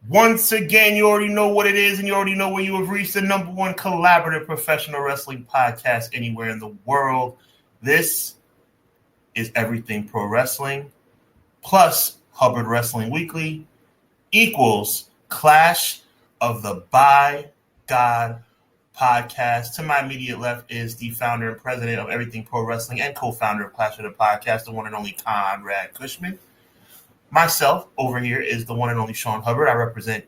Once again, you already know what it is, and you already know where you have reached the number one collaborative professional wrestling podcast anywhere in the world. This is Everything Pro Wrestling plus Hubbard Wrestling Weekly equals Clash of the By God podcast. To my immediate left is the founder and president of Everything Pro Wrestling and co-founder of Clash of the Podcast, the one and only Conrad Cushman. Myself over here is the one and only Sean Hubbard. I represent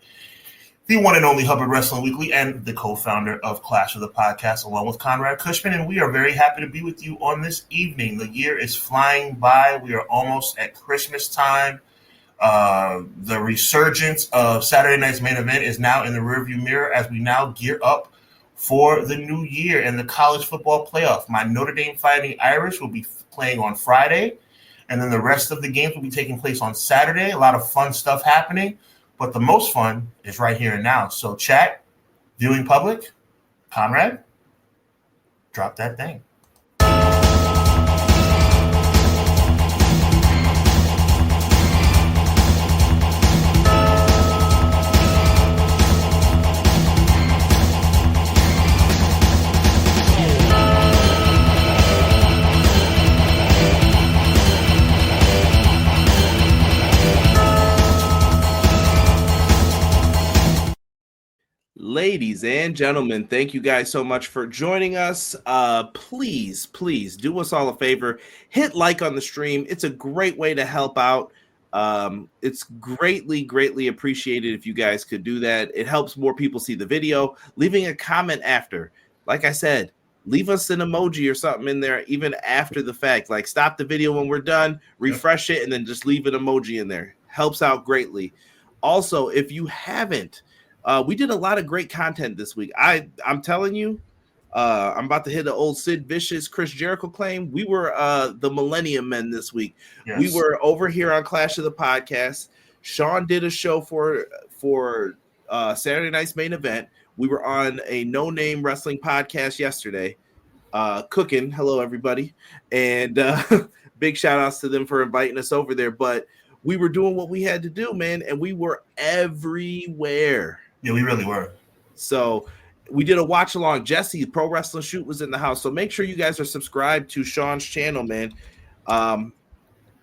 the one and only Hubbard Wrestling Weekly and the co-founder of Clash of the Podcast, along with Conrad Cushman. And we are very happy to be with you on this evening. The year is flying by. We are almost at Christmas time. The resurgence of Saturday night's main event is now in the rearview mirror as we now gear up for the new year and the college football playoff. My Notre Dame Fighting Irish will be playing on Friday. And then the rest of the games will be taking place on Saturday. A lot of fun stuff happening. But the most fun is right here and now. So chat, viewing public, Conrad, drop that thing. Ladies and gentlemen, thank you guys so much for joining us. Please do us all a favor. Hit like on the stream. It's a great way to help out. It's greatly appreciated if you guys could do that. It helps more people see the video. Leaving a comment after. Like I said, leave us an emoji or something in there even after the fact. Like stop the video when we're done, refresh it, and then just leave an emoji in there. Helps out greatly. Also, if you haven't, we did a lot of great content this week. I'm telling you, I'm about to hit an old Sid Vicious, Chris Jericho claim. We were the Millennium Men this week. Yes. We were over here on Clash of the Podcast. Sean did a show for Saturday night's main event. We were on a no-name wrestling podcast yesterday, cooking. Hello, everybody. And big shout-outs to them for inviting us over there. But we were doing what we had to do, man, and we were everywhere. Yeah, we really were. So we did a watch along. Jesse, Pro Wrestling Shoot, was in the house. So make sure you guys are subscribed to Sean's channel, man.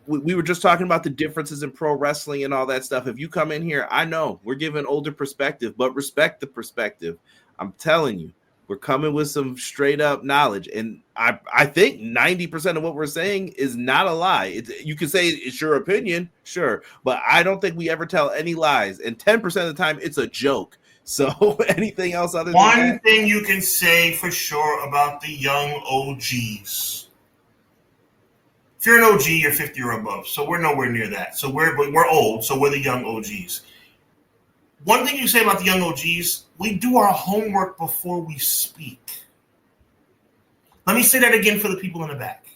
We were just talking about the differences in pro wrestling and all that stuff. If you come in here, I know we're giving older perspective, but respect the perspective. I'm telling you, we're coming with some straight up knowledge. And I think 90% of what we're saying is not a lie. You can say it's your opinion, sure, but I don't think we ever tell any lies. And 10% of the time, it's a joke. So anything else other than that? One thing you can say for sure about the young OGs. If you're an OG, you're 50 or above. So we're nowhere near that. So we're old, so we're the young OGs. One thing you say about the young OGs, we do our homework before we speak. Let me say that again for the people in the back.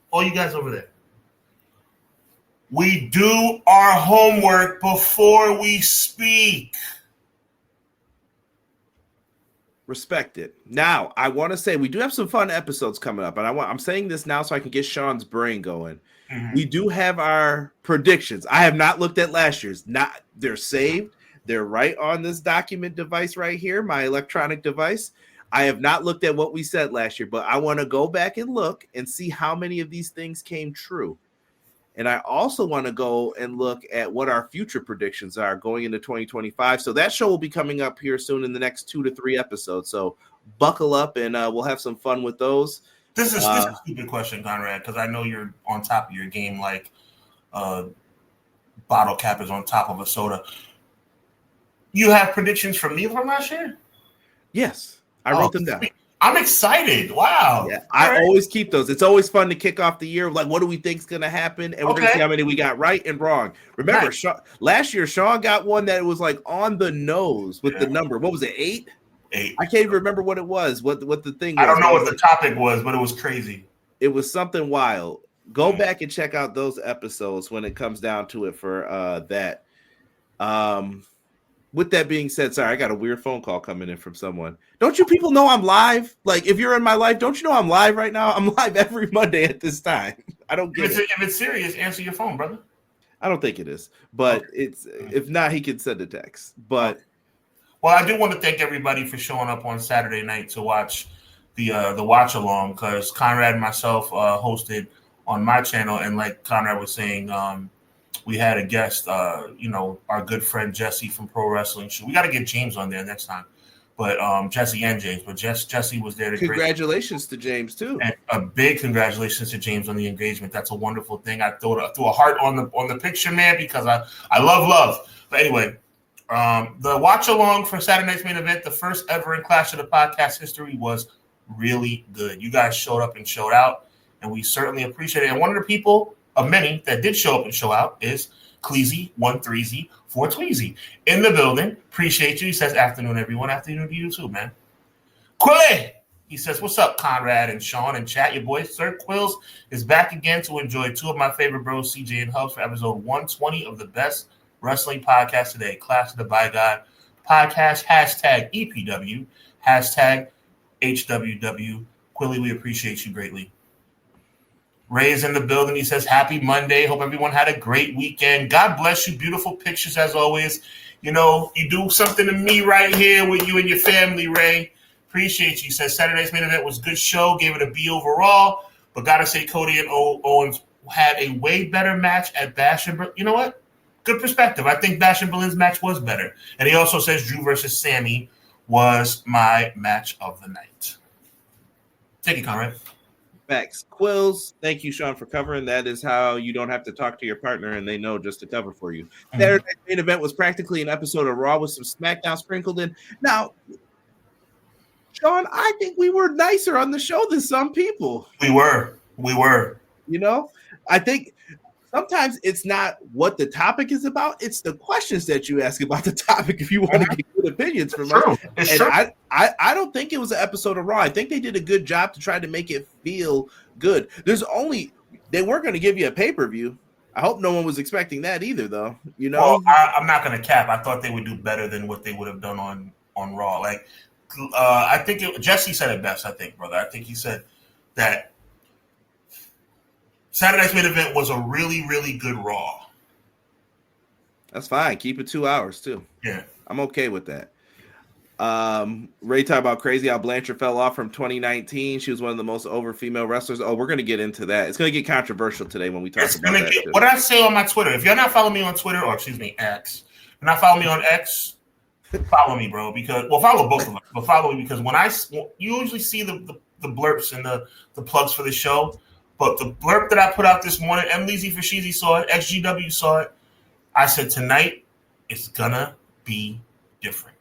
All you guys over there. We do our homework before we speak. Respect it. Now, I want to say we do have some fun episodes coming up, and I'm saying this now so I can get Sean's brain going. Mm-hmm. We do have our predictions. I have not looked at last year's. They're saved. They're right on this document device right here, my electronic device. I have not looked at what we said last year, but I want to go back and look and see how many of these things came true. And I also want to go and look at what our future predictions are going into 2025. So that show will be coming up here soon in the next 2 to 3 episodes. So buckle up and we'll have some fun with those. This is a stupid question, Conrad, because I know you're on top of your game like bottle cap is on top of a soda. You have predictions from me from last year? Yes. I wrote them down. I'm excited. Wow. Yeah, I always keep those. It's always fun to kick off the year. Like, what do we think is going to happen? And we're going to see how many we got right and wrong. Remember, last year, Sean got one that was like on the nose with the number. What was it, 8? 8. I can't even remember what it was, what the thing was. I don't know what the topic was, but it was crazy. It was something wild. Go back and check out those episodes when it comes down to it for that. With that being said, sorry, I got a weird phone call coming in from someone. Don't you people know I'm live? Like, if you're in my life, don't you know I'm live right now? I'm live every Monday at this time. I don't get it. If it's serious, answer your phone, brother. I don't think it is, but it's if not, he can send a text. But well, I do want to thank everybody for showing up on Saturday night to watch the watch along, because Conrad and myself hosted on my channel, and like Conrad was saying, we had a guest, our good friend Jesse from Pro Wrestling Show. We got to get James on there next time, but Jesse and James. But Jesse was there. Congratulations to James too, and a big congratulations to James on the engagement. That's a wonderful thing. I threw a heart on the picture, man, because I love. But anyway, the watch along for Saturday night's main event, the first ever in Clash of the Podcast history, was really good. You guys showed up and showed out, and we certainly appreciate it. And one of the people of many that did show up and show out is Cleezy130-4Tweezy in the building. Appreciate you. He says, afternoon, everyone. Afternoon to you too, man. Quilly! He says, what's up, Conrad and Sean and chat? Your boy, Sir Quills, is back again to enjoy two of my favorite bros, CJ and Hubs, for episode 120 of the best wrestling podcast today, Clash of the By God podcast, hashtag EPW, hashtag HWW. Quilly, we appreciate you greatly. Ray is in the building. He says, happy Monday. Hope everyone had a great weekend. God bless you. Beautiful pictures as always. You know, you do something to me right here with you and your family, Ray. Appreciate you. He says, Saturday's main event was a good show. Gave it a B overall. But got to say, Cody and Owens had a way better match at Bash and Berlin. You know what? Good perspective. I think Bash and Berlin's match was better. And he also says Drew versus Sammy was my match of the night. Take it, Conrad. Facts. Quills, thank you, Sean, for covering. That is how you don't have to talk to your partner and they know just to cover for you. Mm-hmm. Saturday's main event was practically an episode of Raw with some SmackDown sprinkled in. Now, Sean, I think we were nicer on the show than some people. We were. You know, I think sometimes it's not what the topic is about. It's the questions that you ask about the topic if you want to get good opinions from us. And I don't think it was an episode of Raw. I think they did a good job to try to make it feel good. They weren't going to give you a pay-per-view. I hope no one was expecting that either, though. You know, well, I'm not going to cap. I thought they would do better than what they would have done on Raw. Like, I think Jesse said it best. I think, brother. I think he said that Saturday's main event was a really, really good Raw. That's fine. Keep it 2 hours too. Yeah, I'm okay with that. Ray talked about crazy how Blanchard fell off from 2019. She was one of the most over female wrestlers. Oh, we're going to get into that. It's going to get controversial today when we talk about that. What did I say on my Twitter? If you're not following me on Twitter, or excuse me, X, if you're not following me on X, follow me, bro. Follow both of us. But follow me, because you usually see the blurps and the plugs for the show. But the blurb that I put out this morning, M. Leezy for Sheezy saw it, XGW saw it. I said, tonight it's gonna be different.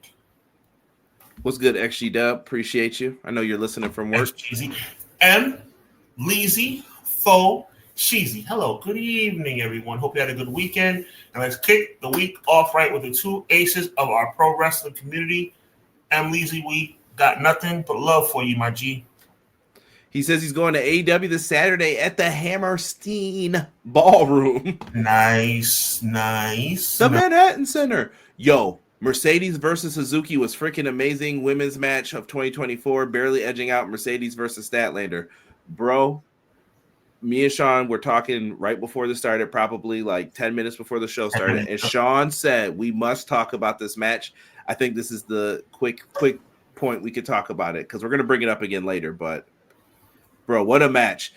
What's good, XGW? Appreciate you. I know you're listening from work. Sheezy. M. Leezy for Sheezy. Hello, good evening, everyone. Hope you had a good weekend. And let's kick the week off right with the two aces of our pro wrestling community. M. Leezy, we got nothing but love for you, my G. He says he's going to AEW this Saturday at the Hammerstein Ballroom. Nice. The Manhattan Center. Yo, Mercedes versus Suzuki was freaking amazing. Women's match of 2024, barely edging out Mercedes versus Statlander. Bro, me and Sean were talking right before this started, probably like 10 minutes before the show started. And Sean said, we must talk about this match. I think this is the quick point we could talk about it, because we're going to bring it up again later, but bro, what a match.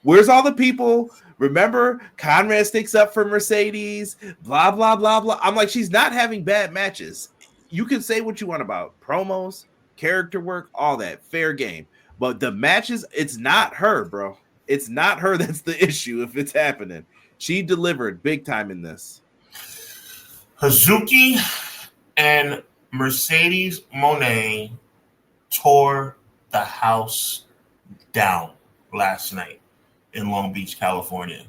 Where's all the people? Remember, Conrad sticks up for Mercedes, blah, blah, blah, blah. I'm like, she's not having bad matches. You can say what you want about promos, character work, all that. Fair game. But the matches, it's not her, bro. It's not her that's the issue if it's happening. She delivered big time in this. Hazuki and Mercedes Moné tore the house down last night in Long Beach, California.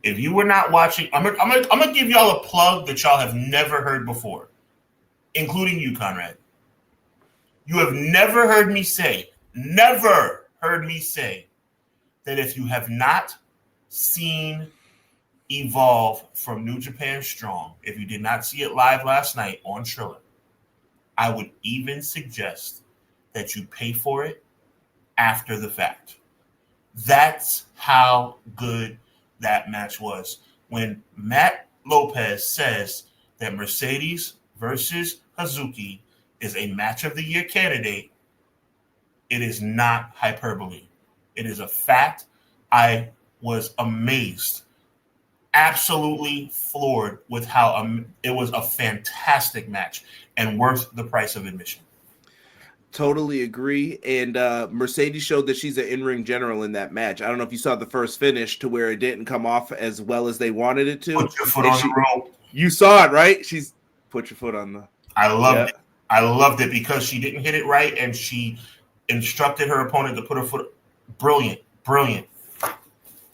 If you were not watching, I'm gonna give y'all a plug that y'all have never heard before, including you, Conrad. You have never heard me say that if you have not seen Evolve from New Japan Strong, if you did not see it live last night on Triller, I would even suggest that you pay for it after the fact. That's how good that match was. when Matt Lopez says that Mercedes versus Hazuki is a match of the year candidate, it is not hyperbole. It is a fact. I was amazed, absolutely floored with how it was a fantastic match and worth the price of admission. Totally agree. And Mercedes showed that she's an in-ring general in that match. I don't know if you saw the first finish to where it didn't come off as well as they wanted it to. Put your foot on the rope. You saw it, right? She's put your foot on the. I loved it. I loved it because she didn't hit it right, and she instructed her opponent to put her foot. Brilliant.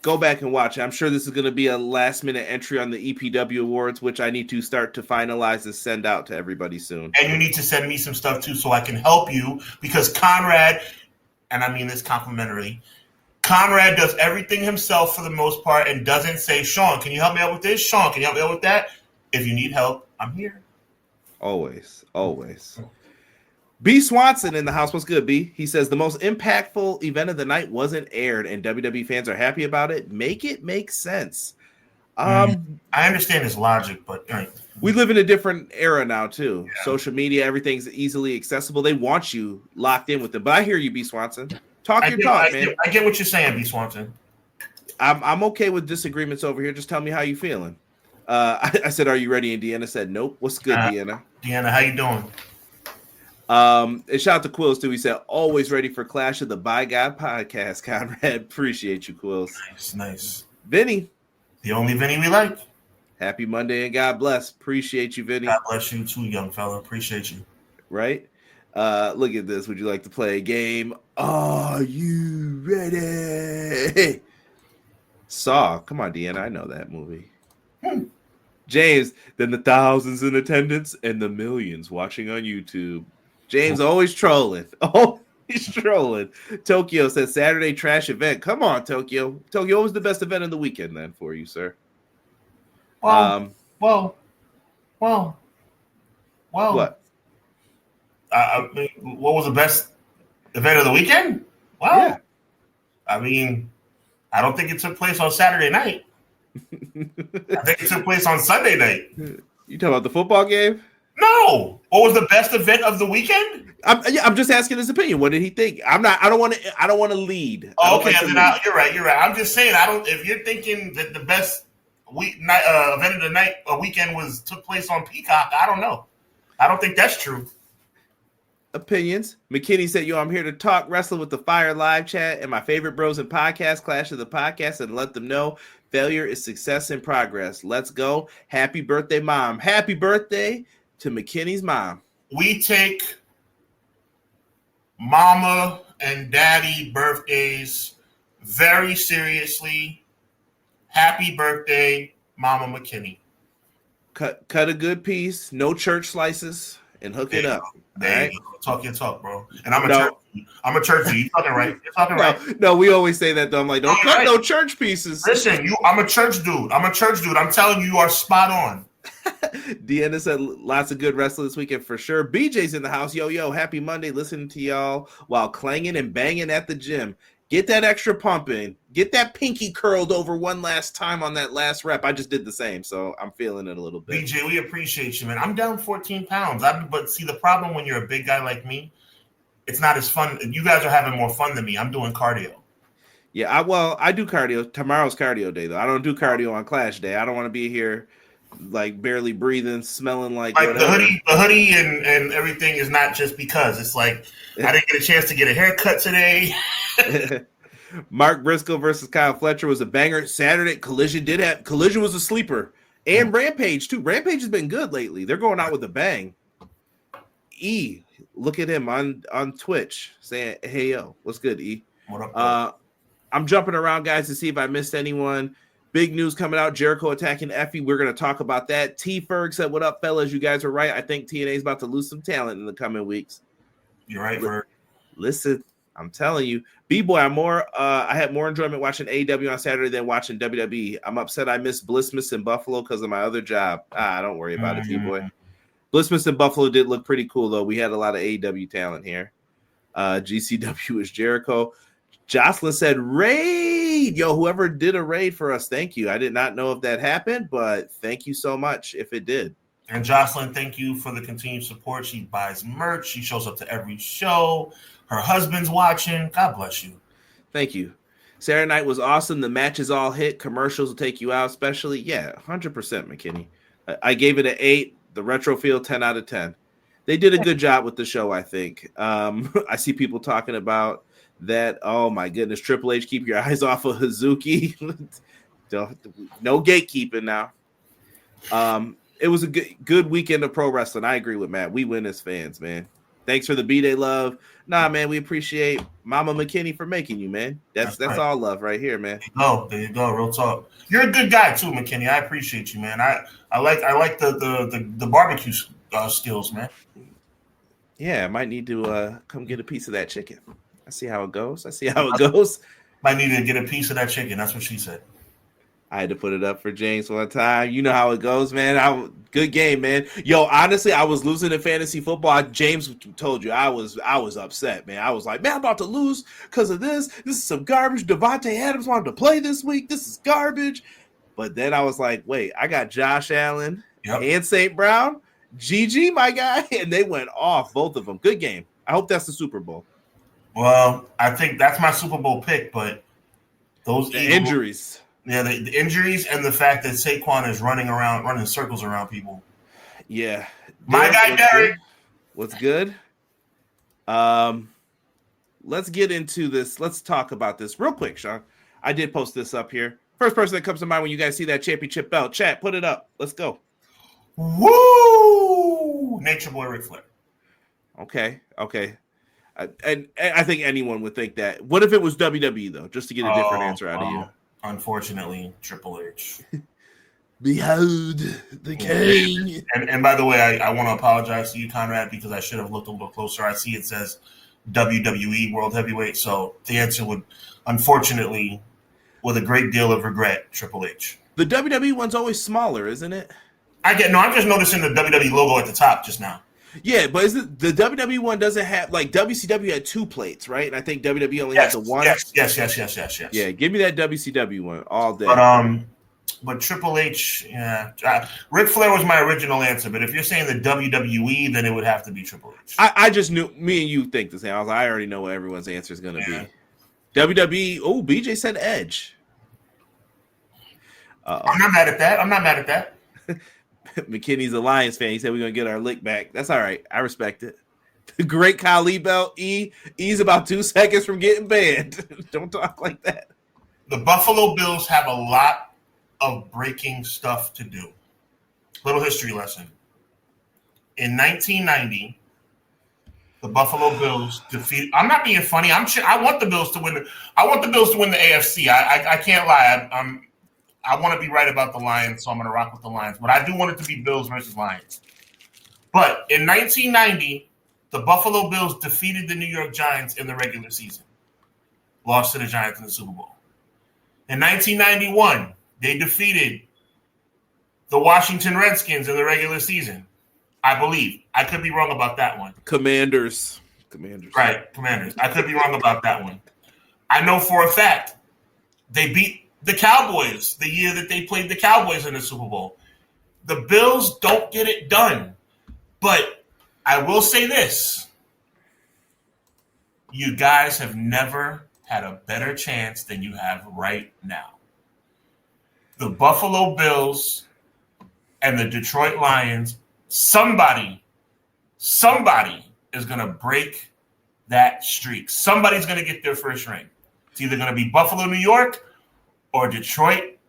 Go back and watch it. I'm sure this is going to be a last-minute entry on the EPW Awards, which I need to start to finalize and send out to everybody soon. And you need to send me some stuff, too, so I can help you, because Conrad, and I mean this complimentarily, Conrad does everything himself for the most part and doesn't say, Sean, can you help me out with this? Sean, can you help me out with that? If you need help, I'm here. Always. B. Swanson in the house. What's good, B? He says the most impactful event of the night wasn't aired, and WWE fans are happy about it. Make it make sense. I understand his logic, but we live in a different era now, too. Yeah. Social media, everything's easily accessible. They want you locked in with them. But I hear you, B. Swanson. Talk your talk, man. I get what you're saying, B. Swanson. I'm okay with disagreements over here. Just tell me how you feeling. I said, "Are you ready?" And Deanna said, "Nope." What's good, Deanna? Deanna, how you doing? And shout out to Quills too. He said, "Always ready for Clash of the By God podcast." Conrad, appreciate you, Quills. Nice. Vinny, the only Vinny we like. Happy Monday and God bless. Appreciate you, Vinny. God bless you too, young fella. Appreciate you. Right? Look at this. Would you like to play a game? Are you ready? Saw. Come on, Deanna. I know that movie. James, then the thousands in attendance and the millions watching on YouTube. James always trolling. Always trolling. Tokyo says Saturday trash event. Come on, Tokyo. Tokyo, what was the best event of the weekend then for you, sir? Well. What? What was the best event of the weekend? Well, yeah. I mean, I don't think it took place on Saturday night. I think it took place on Sunday night. You talking about the football game? No. What was the best event of the weekend? I'm just asking his opinion. What did he think? I don't want to lead. Okay, you're right. I'm just saying. If you're thinking that the best event of the night, weekend took place on Peacock, I don't know. I don't think that's true. Opinions. McKinney said, "Yo, I'm here to talk wrestling with the Fire live chat and my favorite bros in podcast, Clash of the Podcast, and let them know failure is success in progress. Let's go. Happy birthday, Mom." Happy birthday to McKinney's mom. We take mama and daddy birthdays very seriously. Happy birthday, Mama McKinney. Cut a good piece, no church slices, and hook it up. There you go. Talk your talk, bro. And I'm a church dude. You're talking right. Right. No, we always say that though. I'm like, don't cut no church pieces. Listen, I'm a church dude. I'm telling you, you are spot on. Deanna said lots of good wrestling this weekend for sure. BJ's in the house. Yo, happy Monday. Listening to y'all while clanging and banging at the gym. Get that extra pump in. Get that pinky curled over one last time on that last rep. I just did the same, so I'm feeling it a little bit. BJ, we appreciate you, man. I'm down 14 pounds. But see, the problem when you're a big guy like me, it's not as fun. You guys are having more fun than me. I'm doing cardio. Yeah, I do cardio. Tomorrow's cardio day, though. I don't do cardio on Clash Day. I don't want to be here like barely breathing, smelling like the hoodie and everything is not just because. It's like I didn't get a chance to get a haircut today. Mark Briscoe versus Kyle Fletcher was a banger. Saturday Collision was a sleeper. And Rampage too. Rampage has been good lately. They're going out with a bang. E, look at him on Twitch saying, "Hey yo, what's good, E?" What up? I'm jumping around, guys, to see if I missed anyone. Big news coming out. Jericho attacking Effie. We're going to talk about that. T. Ferg said, "What up, fellas? You guys are right. I think TNA is about to lose some talent in the coming weeks." You're right, Ferg. Listen, I'm telling you. B-Boy, I had more enjoyment watching AEW on Saturday than watching WWE. I'm upset I missed Blissmas in Buffalo because of my other job. Don't worry about it, B-Boy. Blissmas in Buffalo did look pretty cool, though. We had a lot of AEW talent here. GCW is Jericho. Jocelyn said raid. Yo, whoever did a raid for us, thank you. I did not know if that happened, but thank you so much if it did. And Jocelyn, thank you for the continued support. She buys merch. She shows up to every show. Her husband's watching. God bless you. Thank you. Saturday night was awesome. The matches all hit. Commercials will take you out, especially. Yeah, 100%, McKinney. I gave it an 8. The retro feel 10 out of 10. They did a good job with the show, I think. I see people talking about that. Oh, my goodness. Triple H, keep your eyes off of Hazuki. No gatekeeping now. It was a good weekend of pro wrestling. I agree with Matt. We win as fans, man. Thanks for the B-Day love. Nah, man, we appreciate Mama McKinney for making you, man. That's right. All love right here, man. There you go. Real talk. You're a good guy too, McKinney. I appreciate you, man. I like the barbecue skills, man. Yeah, I might need to come get a piece of that chicken. I see how it goes. Might need to get a piece of that chicken. That's what she said. I had to put it up for James one time. You know how it goes, man. Good game, man. Yo, honestly, I was losing in fantasy football. James told you I was upset, man. I was like, man, I'm about to lose because of this. This is some garbage. Devontae Adams wanted to play this week. This is garbage. But then I was like, wait, I got Josh Allen and St. Brown. GG, my guy. And they went off, both of them. Good game. I hope that's the Super Bowl. Well, I think that's my Super Bowl pick, but those injuries. Yeah, the injuries and the fact that Saquon is running circles around people. Yeah. My guy, Derek. What's good? Let's get into this. Let's talk about this real quick, Sean. I did post this up here. First person that comes to mind when you guys see that championship belt. Chat, put it up. Let's go. Woo! Nature Boy Ric Flair. Okay. And I think anyone would think that. What if it was WWE, though? Just to get a different answer out of you. Unfortunately, Triple H. Behold the king. And by the way, I want to apologize to you, Conrad, because I should have looked a little closer. I see it says WWE World Heavyweight. So the answer would, unfortunately, with a great deal of regret, Triple H. The WWE one's always smaller, isn't it? I'm just noticing the WWE logo at the top just now. Yeah, but is it the WWE one doesn't have, like, WCW had 2 plates, right? And I think WWE only has the one. Yes. Yeah, give me that WCW one all day. But Triple H, yeah. Ric Flair was my original answer, but if you're saying the WWE, then it would have to be Triple H. I just knew, me and you think the same. I was like, I already know what everyone's answer is going to be. WWE, BJ said Edge. I'm not mad at that. McKinney's a Lions fan. He said we're going to get our lick back. That's all right. I respect it. The great Kali belt. He's about 2 seconds from getting banned. Don't talk like that. The Buffalo Bills have a lot of breaking stuff to do. Little history lesson. In 1990, the Buffalo Bills defeated. I'm not being funny. I want the Bills to win. I want the Bills to win the AFC. I can't lie. I want to be right about the Lions, so I'm going to rock with the Lions. But I do want it to be Bills versus Lions. But in 1990, the Buffalo Bills defeated the New York Giants in the regular season. Lost to the Giants in the Super Bowl. In 1991, they defeated the Washington Redskins in the regular season. I believe. I could be wrong about that one. Commanders. Right, Commanders. I could be wrong about that one. I know for a fact they beat the Cowboys the year that they played the Cowboys in the Super Bowl. The Bills don't get it done. But I will say this. You guys have never had a better chance than you have right now. The Buffalo Bills and the Detroit Lions, somebody is going to break that streak. Somebody's going to get their first ring. It's either going to be Buffalo, New York, or Detroit.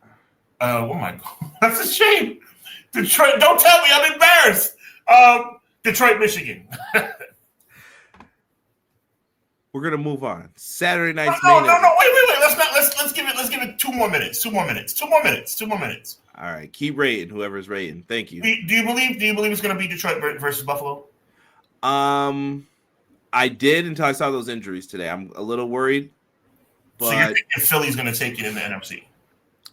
Oh my God, that's a shame. Detroit, don't tell me, I'm embarrassed. Detroit, Michigan. We're gonna move on. Saturday night's No, wait. Let's give it 2 more minutes. 2 more minutes. All right, keep rating whoever's rating. Thank you. Do you believe it's gonna be Detroit versus Buffalo? I did until I saw those injuries today. I'm a little worried. But so you're thinking Philly's going to take it in the NFC?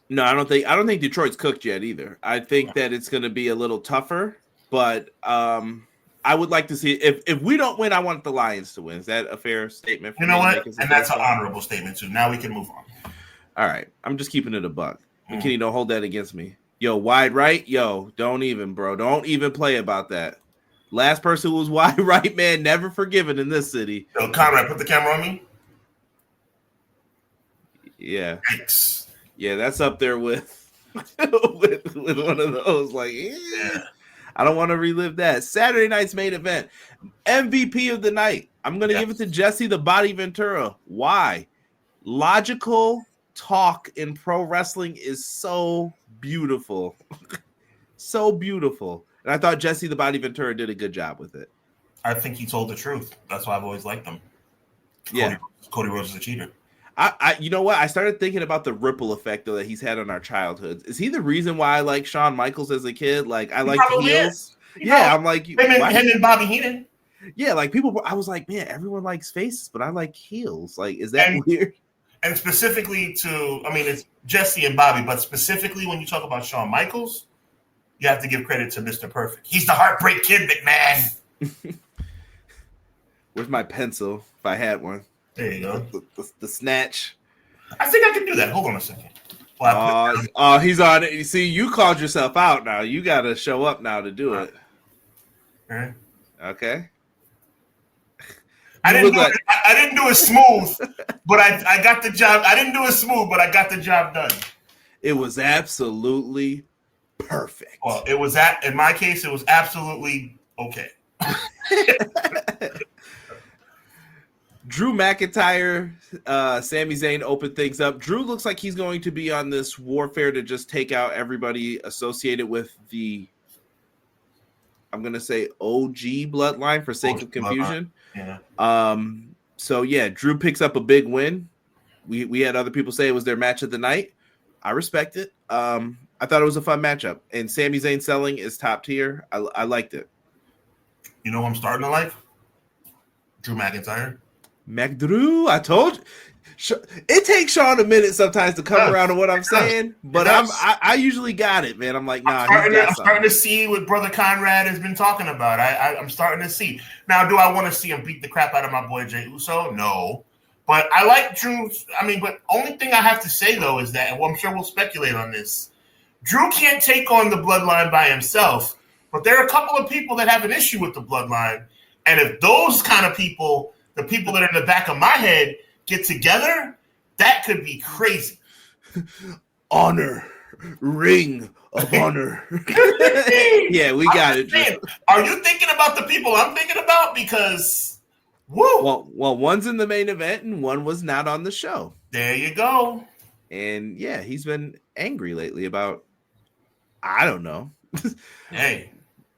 No, I don't think Detroit's cooked yet either. I think that it's going to be a little tougher, but I would like to see if we don't win, I want the Lions to win. Is that a fair statement? You know what? And that's an honorable statement too. Now we can move on. All right, I'm just keeping it a buck. McKinney, don't hold that against me. Yo, wide right, yo, don't even, bro. Don't even play about that. Last person who was wide right, man, never forgiven in this city. Yo, Conrad, put the camera on me. Yeah. Thanks. Yeah, that's up there with with one of those. Like, yeah. I don't want to relive that. Saturday night's main event. MVP of the night. I'm going to give it to Jesse the Body Ventura. Why? Logical talk in pro wrestling is so beautiful. So beautiful. And I thought Jesse the Body Ventura did a good job with it. I think he told the truth. That's why I've always liked him. Yeah. Cody Rhodes is a cheater. I you know what? I started thinking about the ripple effect though that he's had on our childhoods. Is he the reason why I like Shawn Michaels as a kid? Like I like heels. Yeah, I'm like him and Bobby Heenan. Yeah, like people. I was like, man, everyone likes faces, but I like heels. Like, is that weird? And specifically it's Jesse and Bobby, but specifically when you talk about Shawn Michaels, you have to give credit to Mr. Perfect. He's the Heartbreak Kid, McMahon. Where's my pencil? If I had one. There you go. The snatch. I think I can do that. Hold on a second. He's on it. You see, you called yourself out now. You got to show up now to do it. All right. Okay. I didn't do it smooth, but I got the job. I didn't do it smooth, but I got the job done. It was absolutely perfect. Well, in my case, it was absolutely okay. Drew McIntyre, Sami Zayn opened things up. Drew looks like he's going to be on this warfare to just take out everybody associated with the, I'm going to say OG bloodline for sake of confusion. Yeah. So yeah, Drew picks up a big win. We had other people say it was their match of the night. I respect it. I thought it was a fun matchup, and Sami Zayn selling is top tier. I liked it. You know who I'm starting to like? Drew McIntyre. McDrew, I told you. It takes Sean a minute sometimes to come around to what I'm saying, but I usually got it, man. I'm like, nah. I'm starting to see what Brother Conrad has been talking about. I'm starting to see. Now, do I want to see him beat the crap out of my boy Jey Uso? No. But I like Drew. But only thing I have to say, though, is that, and I'm sure we'll speculate on this, Drew can't take on the bloodline by himself, but there are a couple of people that have an issue with the bloodline, and if those kind of people, the people that are in the back of my head, get together, that could be crazy. Honor. Ring of honor. Yeah, we got it. Are you thinking about the people I'm thinking about? Because, woo. Well, one's in the main event and one was not on the show. There you go. And, yeah, he's been angry lately about, I don't know. Hey.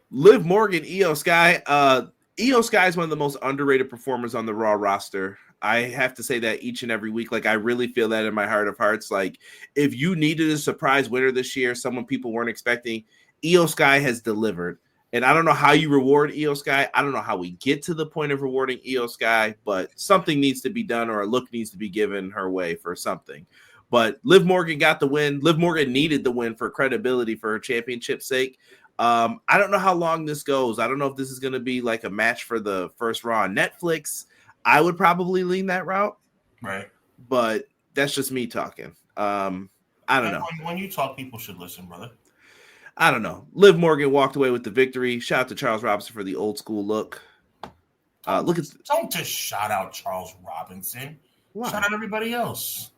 Liv Morgan, Io Sky. Io Sky is one of the most underrated performers on the Raw roster. I have to say that each and every week. Like, I really feel that in my heart of hearts. Like, if you needed a surprise winner this year, someone people weren't expecting, Io Sky has delivered. And I don't know how you reward Io Sky. I don't know how we get to the point of rewarding Io Sky, but something needs to be done or a look needs to be given her way for something. But Liv Morgan got the win. Liv Morgan needed the win for credibility for her championship's sake. I don't know how long this goes. I don't know if this is going to be like a match for the first Raw on Netflix. I would probably lean that route. Right. But that's just me talking. I don't know. When you talk, people should listen, brother. I don't know. Liv Morgan walked away with the victory. Shout out to Charles Robinson for the old school look. Don't just shout out Charles Robinson. Why? Shout out everybody else.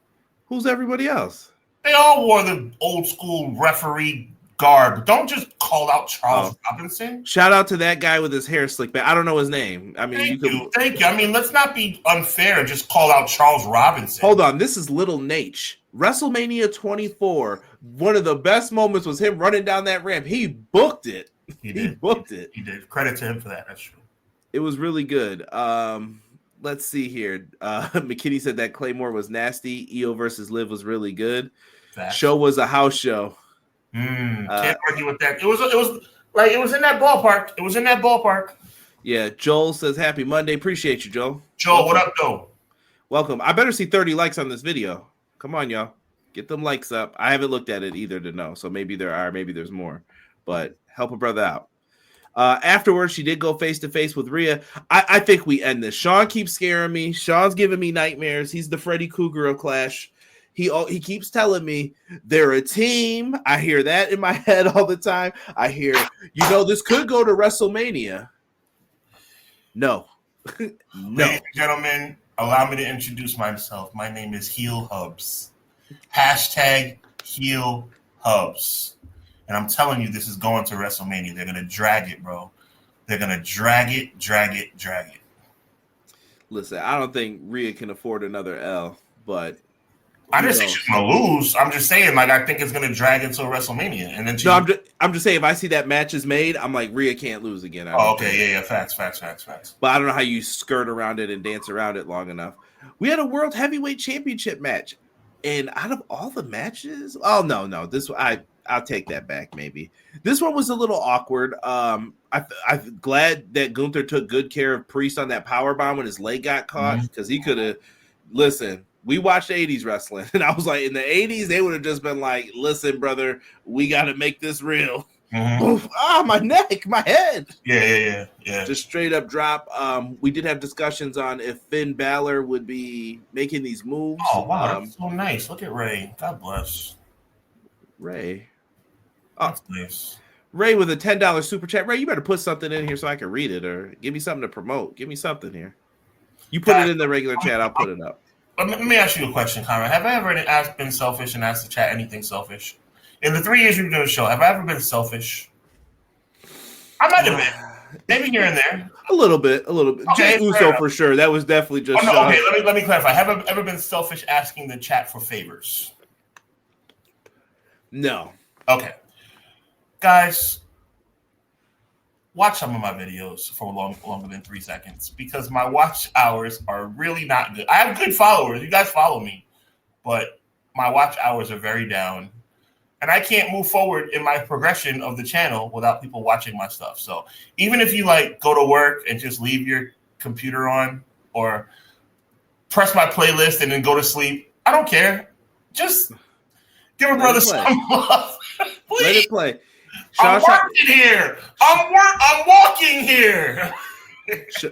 Who's everybody else? They all wore the old school referee garb. Don't just call out Charles Robinson. Shout out to that guy with his hair slicked back. I don't know his name. I mean, thank you. Let's not be unfair and just call out Charles Robinson. Hold on, this is Little Nate. WrestleMania 24. One of the best moments was him running down that ramp. He booked it. He booked it. He did. Credit to him for that. That's true. It was really good. Let's see here. McKinney said that Claymore was nasty. Io versus Liv was really good. Show was a house show. Can't argue with that. It was in that ballpark. It was in that ballpark. Yeah, Joel says happy Monday. Appreciate you, Joel. Joel, what up, Joel? Welcome. I better see 30 likes on this video. Come on, y'all. Get them likes up. I haven't looked at it either to know. So maybe there are, maybe there's more. But help a brother out. Afterwards, she did go face-to-face with Rhea. I think we end this. Sean keeps scaring me. Sean's giving me nightmares. He's the Freddy Krueger of Clash. He keeps telling me they're a team. I hear that in my head all the time. I hear, this could go to WrestleMania. No. No. Ladies and gentlemen, allow me to introduce myself. My name is Heel Hubs. Hashtag Heel Hubs. And I'm telling you, this is going to WrestleMania. They're going to drag it, bro. They're going to drag it. Listen, I don't think Rhea can afford another L, but... I didn't say she's going to lose. I'm just saying, I think it's going to drag until WrestleMania. And then I'm just saying, if I see that match is made, I'm like, Rhea can't lose again. Okay. Facts. But I don't know how you skirt around it and dance around it long enough. We had a World Heavyweight Championship match. And out of all the matches... Oh, no. I'll take that back, maybe. This one was a little awkward. I'm glad that Gunther took good care of Priest on that powerbomb when his leg got caught, because he could have... Listen, we watched 80s wrestling, and I was like, in the 80s, they would have just been like, listen, brother, we got to make this real. Oof, my neck, my head. Yeah. Just straight up drop. We did have discussions on if Finn Balor would be making these moves. Oh, wow, that's so nice. Look at Ray. God bless. Ray. That's nice. Ray with a $10 super chat. Ray, you better put something in here so I can read it, or give me something to promote. Give me something here. You put it in the regular chat. I'll put it up. Let me ask you a question, Conrad. Have I ever been selfish and asked the chat anything selfish? In the 3 years you've been doing the show, have I ever been selfish? I might have been. Maybe here and there. A little bit. Okay, Jay Uso for sure. That was definitely just... Okay, let me clarify. Have I ever been selfish asking the chat for favors? No. Okay. Guys, watch some of my videos for longer than 3 seconds, because my watch hours are really not good. I have good followers. You guys follow me. But my watch hours are very down. And I can't move forward in my progression of the channel without people watching my stuff. So even if you go to work and just leave your computer on, or press my playlist and then go to sleep, I don't care. Just give a brother some love. Please. Let it play. I'm working here. I'm walking here.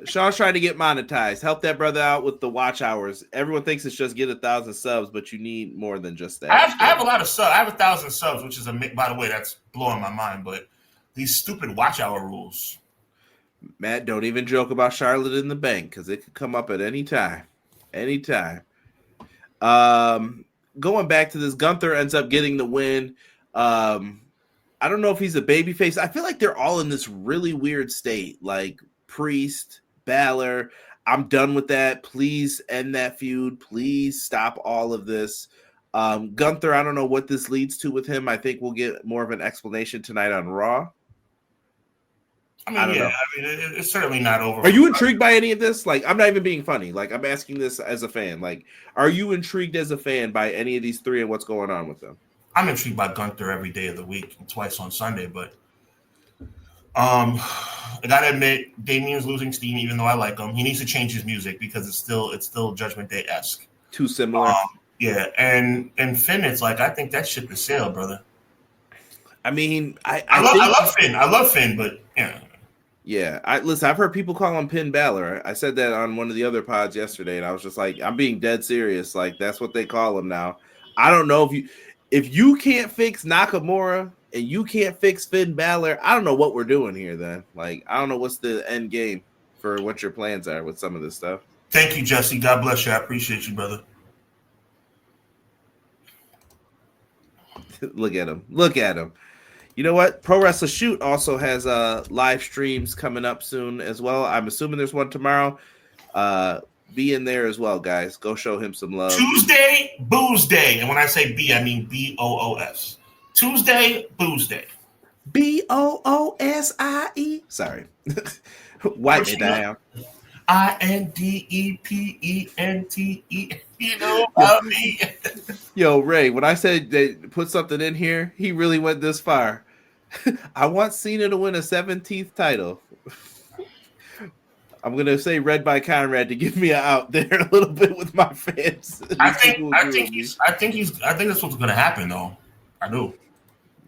Sean's trying to get monetized. Help that brother out with the watch hours. Everyone thinks it's just get 1,000 subs, but you need more than just that. I have a lot of subs. I have 1,000 subs, which is by the way, that's blowing my mind. But these stupid watch hour rules. Matt, don't even joke about Charlotte in the Bank, because it could come up at any time. Anytime. Going back to this, Gunther ends up getting the win. I don't know if he's a babyface. I feel like they're all in this really weird state. Like Priest, Balor, I'm done with that. Please end that feud. Please stop all of this. Gunther, I don't know what this leads to with him. I think we'll get more of an explanation tonight on Raw. I don't know. It's certainly not over. Are you intrigued by any of this? Like, I'm not even being funny. Like, I'm asking this as a fan. Like, are you intrigued as a fan by any of these three and what's going on with them? I'm intrigued by Gunther every day of the week and twice on Sunday, but I gotta admit, Damien's losing steam. Even though I like him, he needs to change his music because it's still Judgment Day-esque. Too similar. Yeah, and Finn, it's like I think that ship is sailed, brother. I mean, I love Finn. I love Finn, but yeah. Yeah, listen, I've heard people call him Finn Balor. I said that on one of the other pods yesterday, and I was just like, I'm being dead serious. Like, that's what they call him now. I don't know if you can't fix Nakamura and you can't fix Finn Balor, I don't know what we're doing here then. Like, I don't know what's the end game for what your plans are with some of this stuff. Thank you, Jesse. God bless you. I appreciate you, brother. Look at him. Look at him. You know what? Pro Wrestler Shoot also has live streams coming up soon as well. I'm assuming there's one tomorrow. Be in there as well, guys. Go show him some love. Tuesday, Booze Day. And when I say B, I mean BOOS. Tuesday, Booze Day. BOOSIE. Sorry. Wipe it down. INDEPENTE. You know about me. Yo, Ray, when I said they put something in here, he really went this far. I want Cena to win a 17th title. I'm gonna say read by Conrad to give me an out there a little bit with my fans. I think that's what's gonna happen though. I do.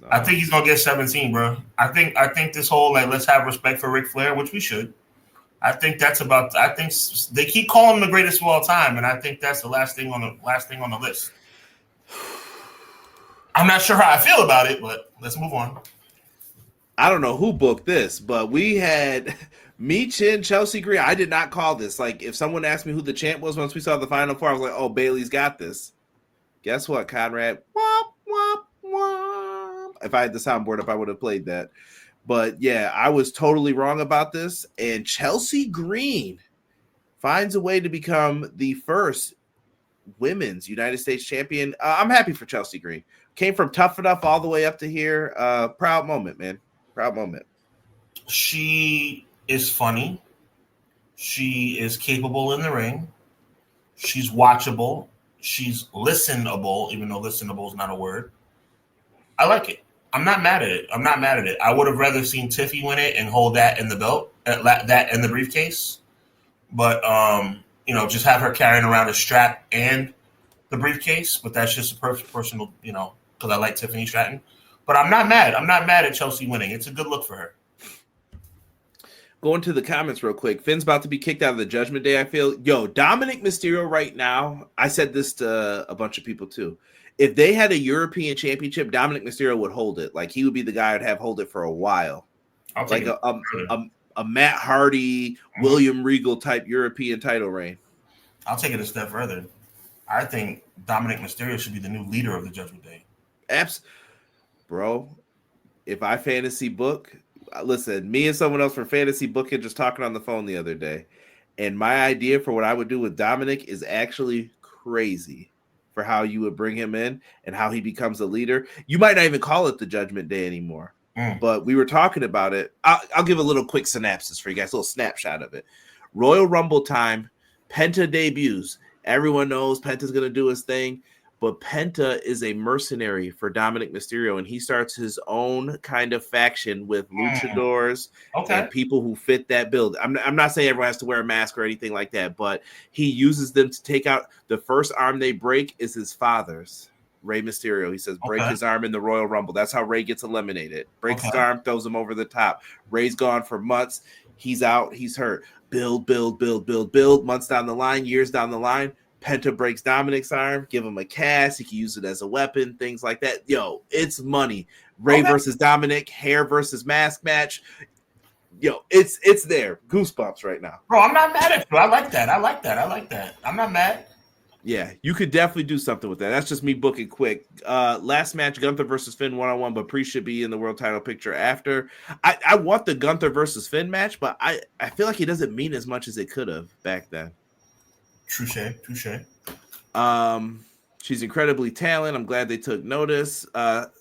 I think he's gonna get 17, bro. I think this whole like let's have respect for Ric Flair, which we should. I think that's about. I think they keep calling him the greatest of all time, and I think that's the last thing on the list. I'm not sure how I feel about it, but let's move on. I don't know who booked this, but we had me, Chin, Chelsea Green. I did not call this. Like, if someone asked me who the champ was once we saw the Final Four, I was like, oh, Bailey's got this. Guess what, Conrad? Womp, womp, womp. If I had the soundboard up, I would have played that. But, yeah, I was totally wrong about this. And Chelsea Green finds a way to become the first women's United States champion. I'm happy for Chelsea Green. Came from Tough Enough all the way up to here. Proud moment, man. Proud moment. She is funny. She is capable in the ring. She's watchable. She's listenable, even though listenable is not a word. I like it. I'm not mad at it. I would have rather seen Tiffy win it and hold that in the belt, that in the briefcase. But, just have her carrying around a strap and the briefcase. But that's just a personal, because I like Tiffany Stratton. But I'm not mad. I'm not mad at Chelsea winning. It's a good look for her. Going to the comments real quick. Finn's about to be kicked out of the Judgment Day, I feel. Yo, Dominic Mysterio right now, I said this to a bunch of people too. If they had a European championship, Dominic Mysterio would hold it. Like, he would be the guy who'd have hold it for a while. Like a Matt Hardy, William Regal type European title reign. I'll take it a step further. I think Dominic Mysterio should be the new leader of the Judgment Day. Bro, if I fantasy book, listen, me and someone else from fantasy booking just talking on the phone the other day, and my idea for what I would do with Dominic is actually crazy for how you would bring him in and how he becomes a leader. You might not even call it the Judgment Day anymore, but we were talking about it. I'll give a little quick synopsis for you guys, a little snapshot of it. Royal Rumble time, Penta debuts. Everyone knows Penta's going to do his thing. But Penta is a mercenary for Dominic Mysterio, and he starts his own kind of faction with luchadors and people who fit that build. I'm not saying everyone has to wear a mask or anything like that, but he uses them to take out the first arm they break is his father's, Rey Mysterio. He says, break his arm in the Royal Rumble. That's how Rey gets eliminated. Breaks his arm, throws him over the top. Rey's gone for months. He's out. He's hurt. Build. Months down the line, years down the line. Penta breaks Dominic's arm, give him a cast. He can use it as a weapon, things like that. Yo, it's money. Rey versus Dominic, hair versus mask match. Yo, it's there. Goosebumps right now. Bro, I'm not mad at you. I like that. I'm not mad. Yeah, you could definitely do something with that. That's just me booking quick. Last match, Gunther versus Finn 1-on-1, but Priest should be in the world title picture after. I want the Gunther versus Finn match, but I feel like it doesn't mean as much as it could have back then. Touche. She's incredibly talented. I'm glad they took notice.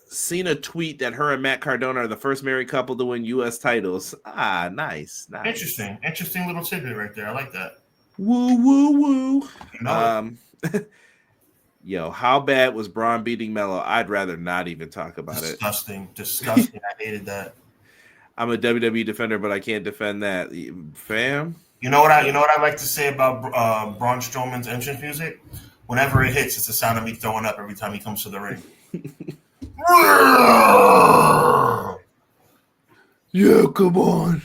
Seen a tweet that her and Matt Cardona are the first married couple to win U.S. titles. Nice. Interesting little tidbit right there. I like that. Woo. Yo, how bad was Braun beating Melo? I'd rather not even talk about it. Disgusting. I hated that. I'm a WWE defender, but I can't defend that, fam. You know what I like to say about Braun Strowman's entrance music? Whenever it hits, it's the sound of me throwing up every time he comes to the ring. Yeah, come on.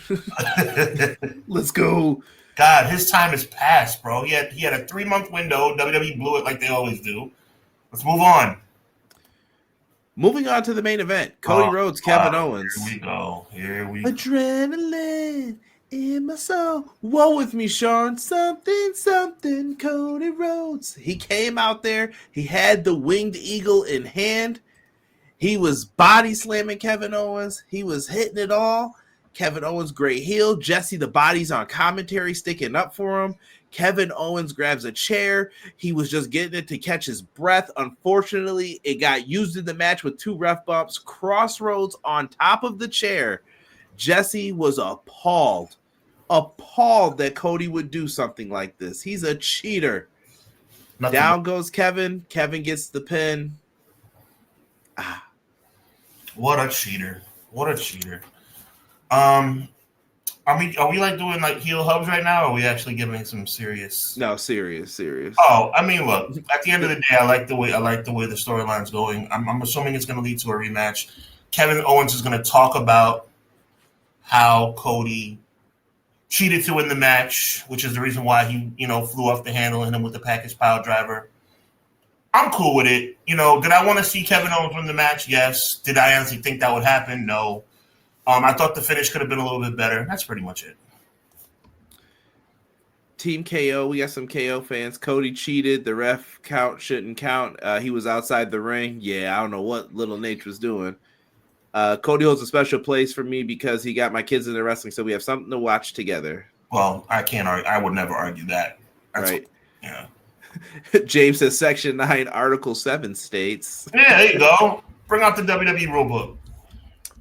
Let's go. God, his time is past, bro. He had a 3-month window. WWE blew it like they always do. Let's move on. Moving on to the main event. Cody Rhodes, Kevin Owens. Here we go. Adrenaline in my soul. Whoa with me, Sean. Something, Cody Rhodes. He came out there. He had the winged eagle in hand. He was body slamming Kevin Owens. He was hitting it all. Kevin Owens, great heel. Jesse, the body's on commentary, sticking up for him. Kevin Owens grabs a chair. He was just getting it to catch his breath. Unfortunately, it got used in the match with 2 ref bumps. Crossroads on top of the chair. Jesse was appalled that Cody would do something like this. He's a cheater. Down goes Kevin. Kevin gets the pin. What a cheater. Are we like doing like heel hubs right now, or are we actually giving some serious? No, serious. Oh, I mean, look. At the end of the day, I like the way the storyline's going. I'm assuming it's going to lead to a rematch. Kevin Owens is going to talk about how Cody cheated to win the match, which is the reason why he, flew off the handle and hit him with the package pile driver. I'm cool with it. Did I want to see Kevin Owens win the match? Yes. Did I honestly think that would happen? No. I thought the finish could have been a little bit better. That's pretty much it. Team KO, we got some KO fans. Cody cheated. The ref count shouldn't count. He was outside the ring. Yeah, I don't know what Little Nate was doing. Cody holds a special place for me because he got my kids into wrestling, so we have something to watch together. Well, I can't argue. I would never argue that. Right. Yeah. James says Section 9, Article 7 states. Yeah, there you go. Bring out the WWE rulebook.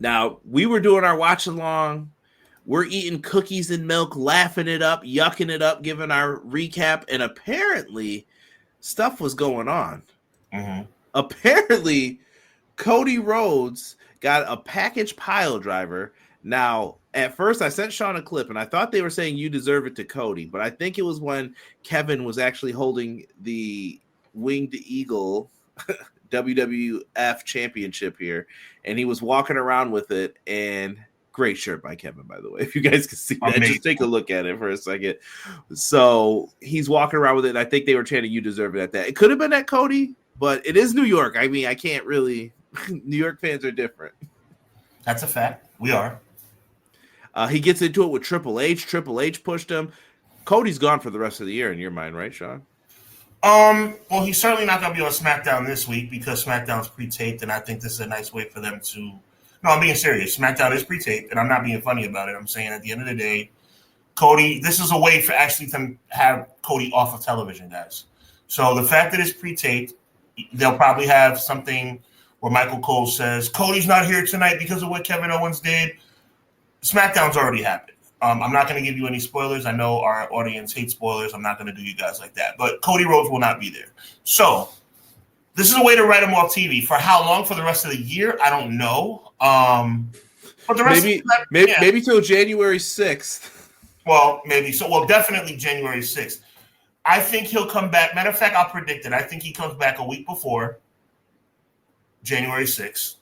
Now, we were doing our watch along. We're eating cookies and milk, laughing it up, yucking it up, giving our recap, and apparently stuff was going on. Mm-hmm. Apparently, Cody Rhodes got a package pile driver. Now, at first, I sent Sean a clip, and I thought they were saying you deserve it to Cody, but I think it was when Kevin was actually holding the Winged Eagle WWF Championship here, and he was walking around with it, and great shirt by Kevin, by the way. If you guys can see that, just take a look at it for a second. So he's walking around with it, and I think they were chanting, you deserve it at that. It could have been at Cody, but it is New York. I mean, I can't really – New York fans are different. That's a fact. We are. He gets into it with Triple H. Triple H pushed him. Cody's gone for the rest of the year in your mind, right, Sean? Well, he's certainly not going to be on SmackDown this week because SmackDown's pre-taped, and I think this is a nice way for them to – no, I'm being serious. SmackDown is pre-taped, and I'm not being funny about it. I'm saying at the end of the day, Cody – this is a way for actually to have Cody off of television, guys. So the fact that it's pre-taped, they'll probably have something where Michael Cole says, Cody's not here tonight because of what Kevin Owens did. SmackDown's already happened. I'm not going to give you any spoilers. I know our audience hates spoilers. I'm not going to do you guys like that. But Cody Rhodes will not be there. So this is a way to write him off TV. For how long? For the rest of the year? I don't know. But the rest maybe till January 6th. Well, maybe so. Well, definitely January 6th. I think he'll come back. Matter of fact, I'll predict it. I think he comes back a week before January 6th.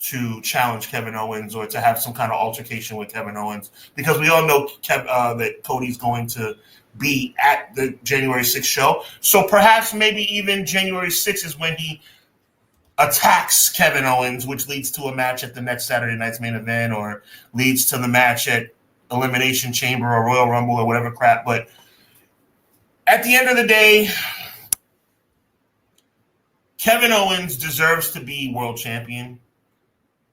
To challenge Kevin Owens or to have some kind of altercation with Kevin Owens, because we all know that Cody's going to be at the January 6th show. So perhaps maybe even January 6th is when he attacks Kevin Owens, which leads to a match at the next Saturday night's main event or leads to the match at Elimination Chamber or Royal Rumble or whatever crap. But at the end of the day, Kevin Owens deserves to be world champion.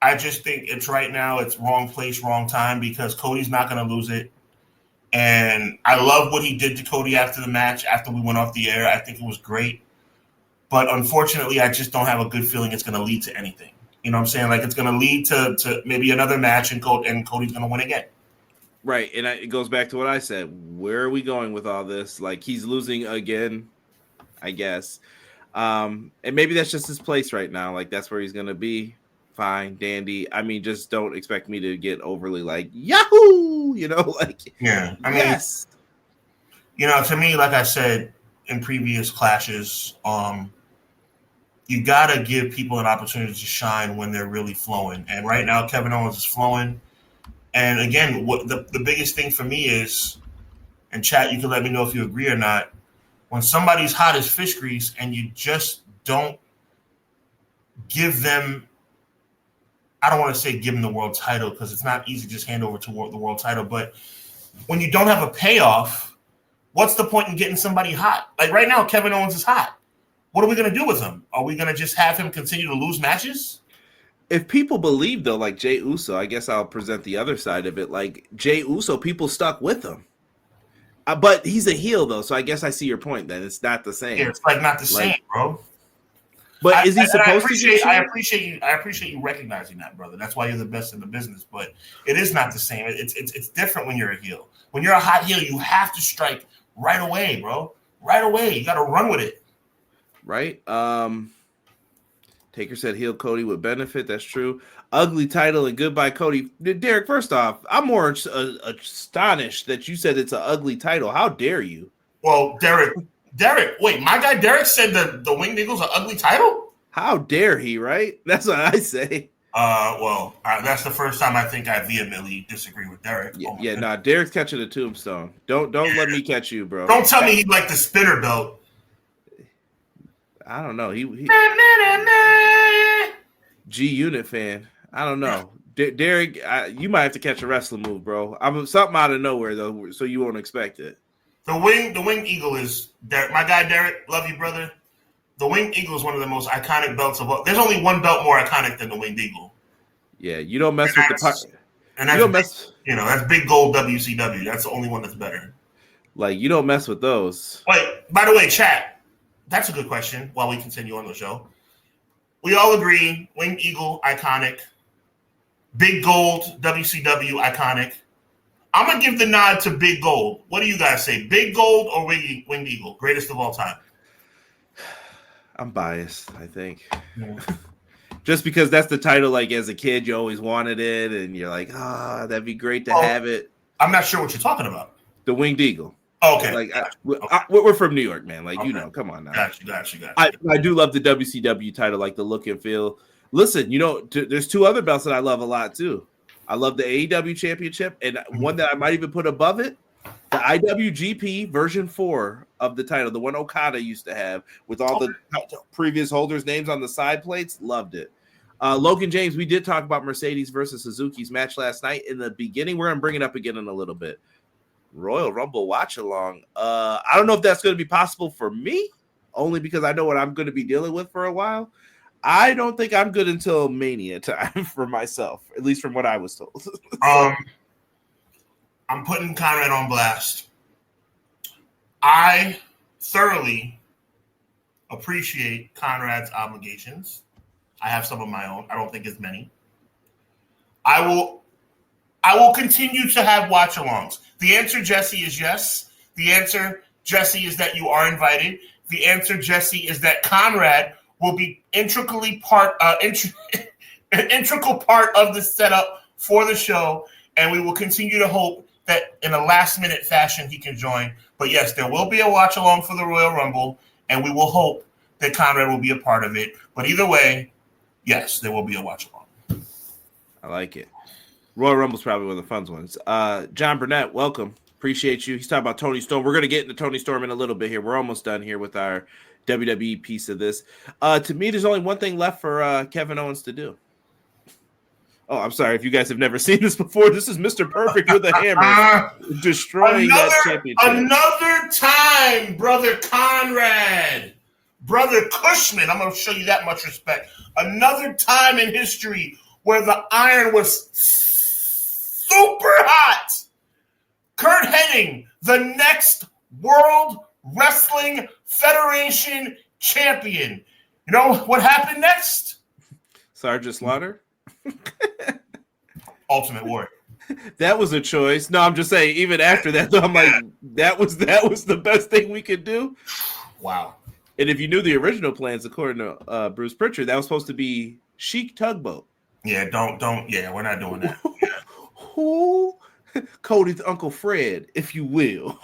I just think it's right now, it's wrong place, wrong time because Cody's not going to lose it. And I love what he did to Cody after the match, after we went off the air. I think it was great. But unfortunately, I just don't have a good feeling it's going to lead to anything. You know what I'm saying? Like it's going to lead to maybe another match and Cody's going to win again. Right. And it goes back to what I said. Where are we going with all this? Like he's losing again, I guess. And maybe that's just his place right now. Like that's where he's going to be. Fine, dandy. I mean, just don't expect me to get overly like Yahoo, like yeah. I mean, yes. To me, like I said in previous clashes, you gotta give people an opportunity to shine when they're really flowing. And right now, Kevin Owens is flowing. And again, what the biggest thing for me is, and chat, you can let me know if you agree or not. When somebody's hot as fish grease, and you just don't give them. I don't want to say give him the world title because it's not easy to just hand over to the world title. But when you don't have a payoff, what's the point in getting somebody hot? Like right now, Kevin Owens is hot. What are we going to do with him? Are we going to just have him continue to lose matches? If people believe, though, like Jey Uso, I guess I'll present the other side of it. Like Jey Uso, people stuck with him. But he's a heel, though, so I guess I see your point then. It's not the same. Yeah, it's like not the same, bro. But is he supposed to? I appreciate you recognizing that, brother. That's why you're the best in the business. But it is not the same. It's different when you're a heel. When you're a hot heel, you have to strike right away, bro. Right away. You got to run with it. Right. Taker said heel Cody would benefit. That's true. Ugly title and goodbye Cody. Derek, first off, I'm more astonished that you said it's an ugly title. How dare you? Well, Derek, wait, my guy Derek said the Winged Eagle's an ugly title? How dare he, right? That's what I say. That's the first time I think I vehemently disagree with Derek. Nah, Derek's catching a tombstone. Don't let me catch you, bro. Don't tell me he liked the spinner belt. I don't know. He G Unit fan. I don't know. Derek, you might have to catch a wrestling move, bro. I'm something out of nowhere though, so you won't expect it. The winged eagle is Derek. My guy Derek, love you, brother. The winged eagle is one of the most iconic belts of all. There's only one belt more iconic than the winged eagle. Yeah, you don't mess with the part. And that's that's big gold WCW. That's the only one that's better. Like, you don't mess with those. Wait, by the way, chat. That's a good question. While we continue on the show, we all agree winged eagle iconic, big gold WCW iconic. I'm gonna give the nod to big gold. What do you guys say? Big gold or winged eagle? Greatest of all time. I'm biased, I think. Yeah. Just because that's the title, like, as a kid, you always wanted it, and you're like, that'd be great to have it. I'm not sure what you're talking about. The winged eagle. Oh, okay. Like, we're from New York, man. Like, come on now. Got you. I do love the WCW title, like the look and feel. Listen, there's two other belts that I love a lot, too. I love the AEW Championship, and one that I might even put above it, the IWGP version 4 of the title, the one Okada used to have with all the previous holders' names on the side plates. Loved it. Logan James, we did talk about Mercedes versus Suzuki's match last night. In the beginning, we're going to bring it up again in a little bit. Royal Rumble watch along. I don't know if that's going to be possible for me, only because I know what I'm going to be dealing with for a while. I don't think I'm good until Mania time for myself, at least from what I was told. I'm putting Conrad on blast. I thoroughly appreciate Conrad's obligations. I have some of my own. I don't think as many. I will continue to have watch-alongs. The answer, Jesse, is yes. The answer, Jesse, is that you are invited. The answer, Jesse, is that Conrad will be an integral part of the setup for the show, and we will continue to hope that in a last-minute fashion he can join. But yes, there will be a watch-along for the Royal Rumble, and we will hope that Conrad will be a part of it. But either way, yes, there will be a watch-along. I like it. Royal Rumble's probably one of the fun ones. John Burnett, welcome. Appreciate you. He's talking about Toni Storm. We're going to get into Toni Storm in a little bit here. We're almost done here with our WWE piece of this. To me, there's only one thing left for Kevin Owens to do. Oh, I'm sorry. If you guys have never seen this before, this is Mr. Perfect with a hammer destroying that championship. Another time, Brother Conrad, Brother Cushman, I'm going to show you that much respect. Another time in history where the iron was super hot. Kurt Hennig, the next World Wrestling Federation champion. You know what happened next? Sergeant Slaughter? Ultimate Warrior. That was a choice. No, I'm just saying, even after that, though, I'm like, that was the best thing we could do. Wow. And if you knew the original plans, according to Bruce Pritchard, that was supposed to be Chic Tugboat. Yeah, we're not doing that. Yeah. Who? Cody's Uncle Fred, if you will.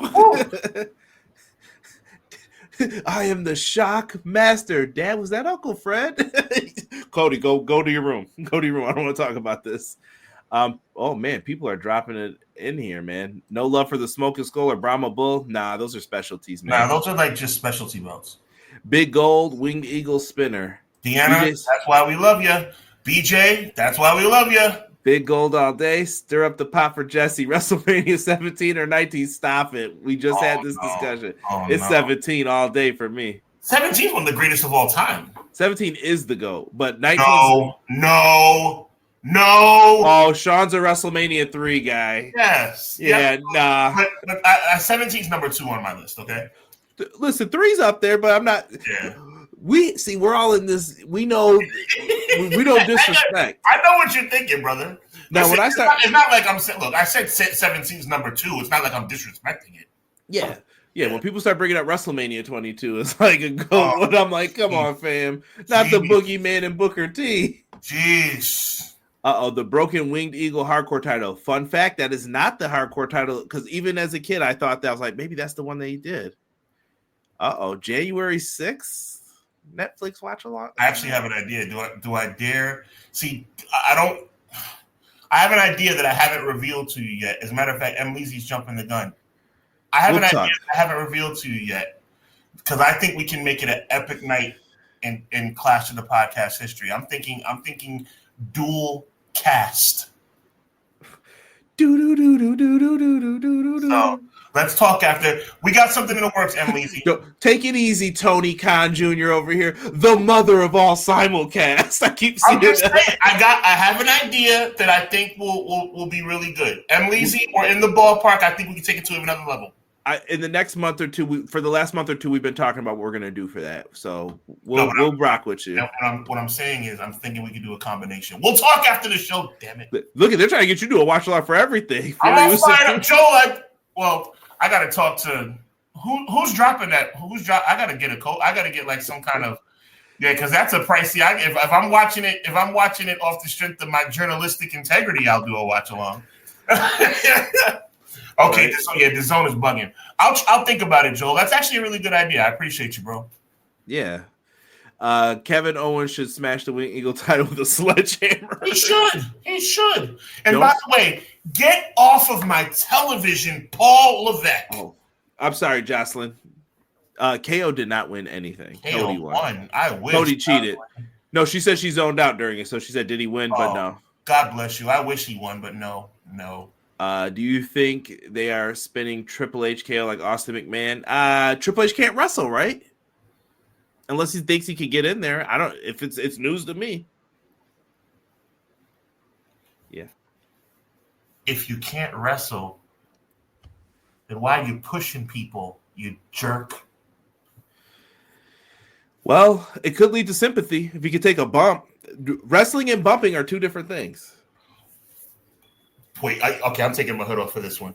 I am the shock master. Dad, was that Uncle Fred? Cody, go to your room. Go to your room. I don't want to talk about this. Oh man, people are dropping it in here, man. No love for the Smoking Skull or Brahma Bull. Nah, those are specialties, man. Nah, those are like just specialty belts. Big Gold, Winged Eagle Spinner. Deanna, that's why we love you. BJ, that's why we love you. Big Gold all day. Stir up the pot for Jesse. WrestleMania 17 or 19. Stop it. We just had this discussion. It's 17 all day for me. 17 is one of the greatest of all time. 17 is the GOAT, but 19. No. Oh, Sean's a WrestleMania 3 guy. Yes. Yeah, nah. But 17 is number 2 on my list, okay? Listen, 3's up there, but I'm not. Yeah. We're all in this. We know we don't disrespect. I know what you're thinking, brother. Now, when it's not like I'm saying. Look, I said 17's number 2. It's not like I'm disrespecting it. Yeah. When people start bringing up WrestleMania 22, it's like a goal. And I'm like, come on, fam, not the Boogeyman and Booker T. Jeez. The Broken Winged Eagle Hardcore title. Fun fact: that is not the Hardcore title. Because even as a kid, I thought that was like maybe that's the one that he did. January 6th. Netflix watch along? I actually have an idea. Do I dare? See, I don't. I have an idea that I haven't revealed to you yet. As a matter of fact, Emily's jumping the gun. I have an idea that I haven't revealed to you yet because I think we can make it an epic night in Clash of the Podcast history. I'm thinking dual cast. So let's talk after. We got something in the works, Emily. Take it easy, Tony Khan Jr. over here, the mother of all simulcasts. I keep saying that. I have an idea that I think will be really good. Emily, we're in the ballpark. I think we can take it to another level. In the next month or two, for the last month or two, we've been talking about what we're going to do for that. So we'll rock with you. What I'm saying is I'm thinking we can do a combination. We'll talk after the show, damn it. Look, they're trying to get you to do a watch along for everything. I'm going to find out, Joe. I got to talk to who's dropping that. I got to get a code. I got to get like some kind of, because that's a pricey. If I'm watching it off the strength of my journalistic integrity, I'll do a watch along. Okay, right. The zone is bugging. I'll think about it, Joel. That's actually a really good idea. I appreciate you, bro. Yeah. Kevin Owens should smash the Wing Eagle title with a sledgehammer. He should. And by the way, get off of my television, Paul Levesque. Oh, I'm sorry, Jocelyn. KO did not win anything. KO won. I wish. Cody cheated. No, she said she zoned out during it, so she said, did he win? But no. God bless you. I wish he won, but no. Do you think they are spinning Triple H KO like Austin McMahon? Triple H can't wrestle, right? Unless he thinks he can get in there. I don't. If it's news to me. Yeah. If you can't wrestle, then why are you pushing people, you jerk? Well, it could lead to sympathy if you could take a bump. Wrestling and bumping are two different things. Wait, I'm taking my hood off for this one.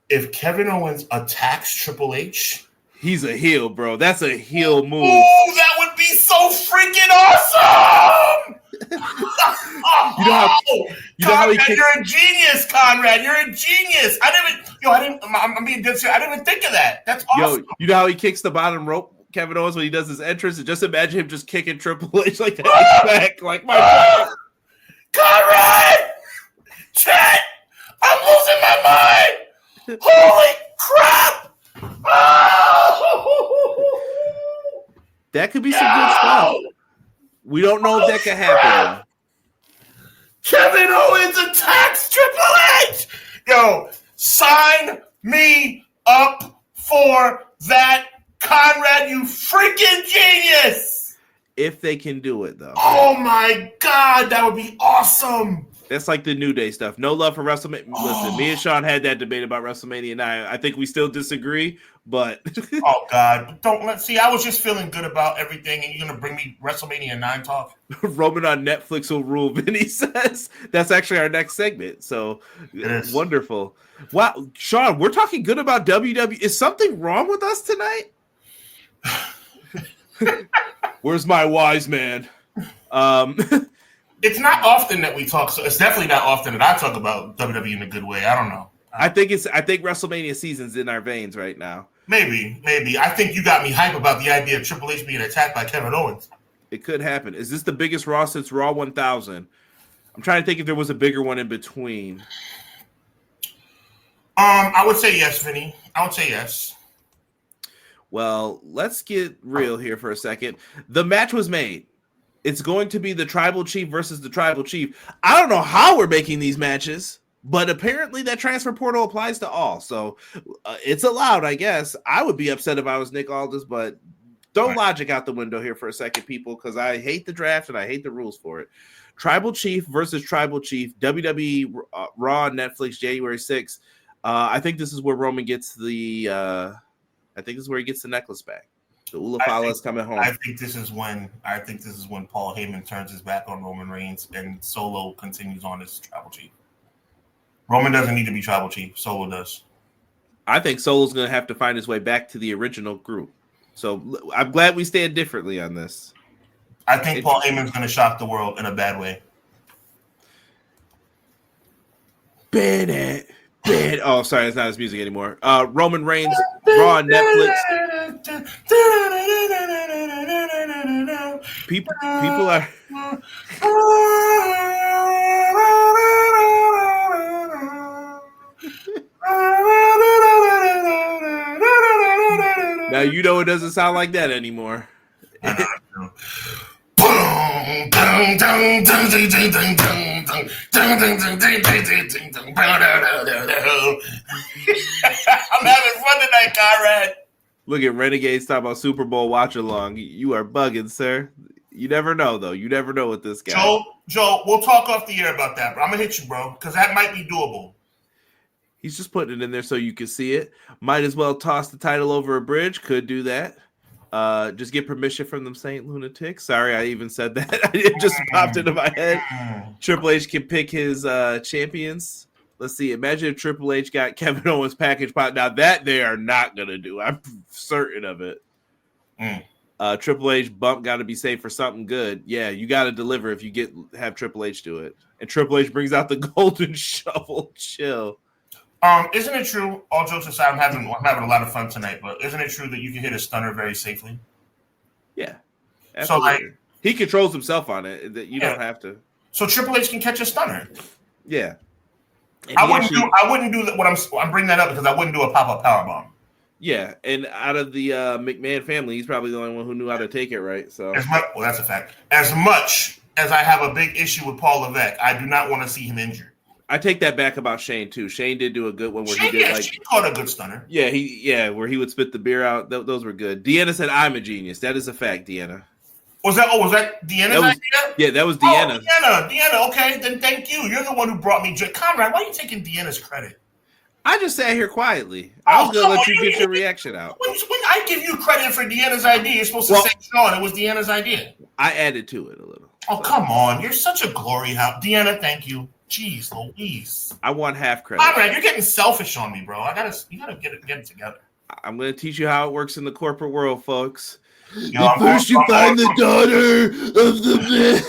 If Kevin Owens attacks Triple H, he's a heel, bro. That's a heel move. Oh, that would be so freaking awesome! Conrad, you're a genius, Conrad. You're a genius. I'm being dead serious. I didn't even think of that. That's awesome. You know how he kicks the bottom rope, Kevin Owens, when he does his entrance? And just imagine him just kicking Triple H like that back, like my God. Conrad! Chat! I'm losing my mind! Holy crap! Oh! That could be some good stuff. We don't know if that could happen. Kevin Owens attacks Triple H! Yo, sign me up for that, Conrad, you freaking genius! If they can do it, though. Oh my God, that would be awesome! That's like the New Day stuff. No love for WrestleMania. Listen, me and Sean had that debate about WrestleMania 9. I think we still disagree, but oh God, I was just feeling good about everything, and you're gonna bring me WrestleMania 9 talk. Roman on Netflix will rule, Vinny says. That's actually our next segment. So wonderful. Wow, Sean, we're talking good about WWE. Is something wrong with us tonight? Where's my wise man? It's not often that we talk, so it's definitely not often that I talk about WWE in a good way. I don't know. I think WrestleMania season's in our veins right now. Maybe. I think you got me hype about the idea of Triple H being attacked by Kevin Owens. It could happen. Is this the biggest Raw since Raw 1000? I'm trying to think if there was a bigger one in between. I would say yes, Vinny. I would say yes. Well, let's get real here for a second. The match was made. It's going to be the Tribal Chief versus the Tribal Chief. I don't know how we're making these matches, but apparently that transfer portal applies to all. So it's allowed, I guess. I would be upset if I was Nick Aldis, but don't logic out the window here for a second, people, because I hate the draft and I hate the rules for it. Tribal Chief versus Tribal Chief, WWE Raw Netflix, January 6th. I think this is where Roman gets the necklace back. The Ulafala is coming home. I think this is when Paul Heyman turns his back on Roman Reigns and Solo continues on as Tribal Chief. Roman doesn't need to be Tribal Chief. Solo does. I think Solo's going to have to find his way back to the original group. So I'm glad we stand differently on this. I think Paul Heyman's going to shock the world in a bad way. Bennett. Oh, sorry, it's not his music anymore. Roman Reigns, Raw on Netflix. People are. Now you know it doesn't sound like that anymore. I know. I'm having fun tonight, Conrad. Look at Renegades talking about Super Bowl watch along. You are bugging, sir. You never know, though. You never know with this guy. Joe, we'll talk off the air about that, bro. I'm gonna hit you, bro, because that might be doable. He's just putting it in there so you can see it. Might as well toss the title over a bridge. Could do that. Just get permission from them Saint Lunatics. Sorry, I even said that. It just popped into my head. Triple H can pick his champions. Let's see. Imagine if Triple H got Kevin Owens package pot. Now that they are not going to do. I'm certain of it. Triple H bump got to be saved for something good. Yeah, you got to deliver if you have Triple H do it. And Triple H brings out the golden shovel. Chill. Isn't it true? All jokes aside, I'm having a lot of fun tonight. But isn't it true that you can hit a stunner very safely? Yeah, absolutely. So he controls himself on it. That you don't have to. So Triple H can catch a stunner. Yeah. I wouldn't do that. I'm bringing that up because I wouldn't do a pop-up powerbomb. Yeah, and out of the McMahon family, he's probably the only one who knew how to take it right. So, that's a fact. As much as I have a big issue with Paul Levesque, I do not want to see him injured. I take that back about Shane too. Shane did do a good one where Shane caught a good stunner. Yeah, where he would spit the beer out. Those were good. Deanna said, "I'm a genius." That is a fact, Deanna. Was that Deanna's idea? Yeah, that was Deanna. Deanna. Okay, then thank you. You're the one who brought me. Conrad, why are you taking Deanna's credit? I just sat here quietly. I was going to let you get your reaction out. When I give you credit for Deanna's idea, you're supposed to say, Sean, it was Deanna's idea. I added to it a little. Oh, come on. You're such a glory hound. Deanna, thank you. Jeez Louise. I want half credit. Conrad, you're getting selfish on me, bro. You gotta get it together. I'm going to teach you how it works in the corporate world, folks. First, you find the daughter of the man.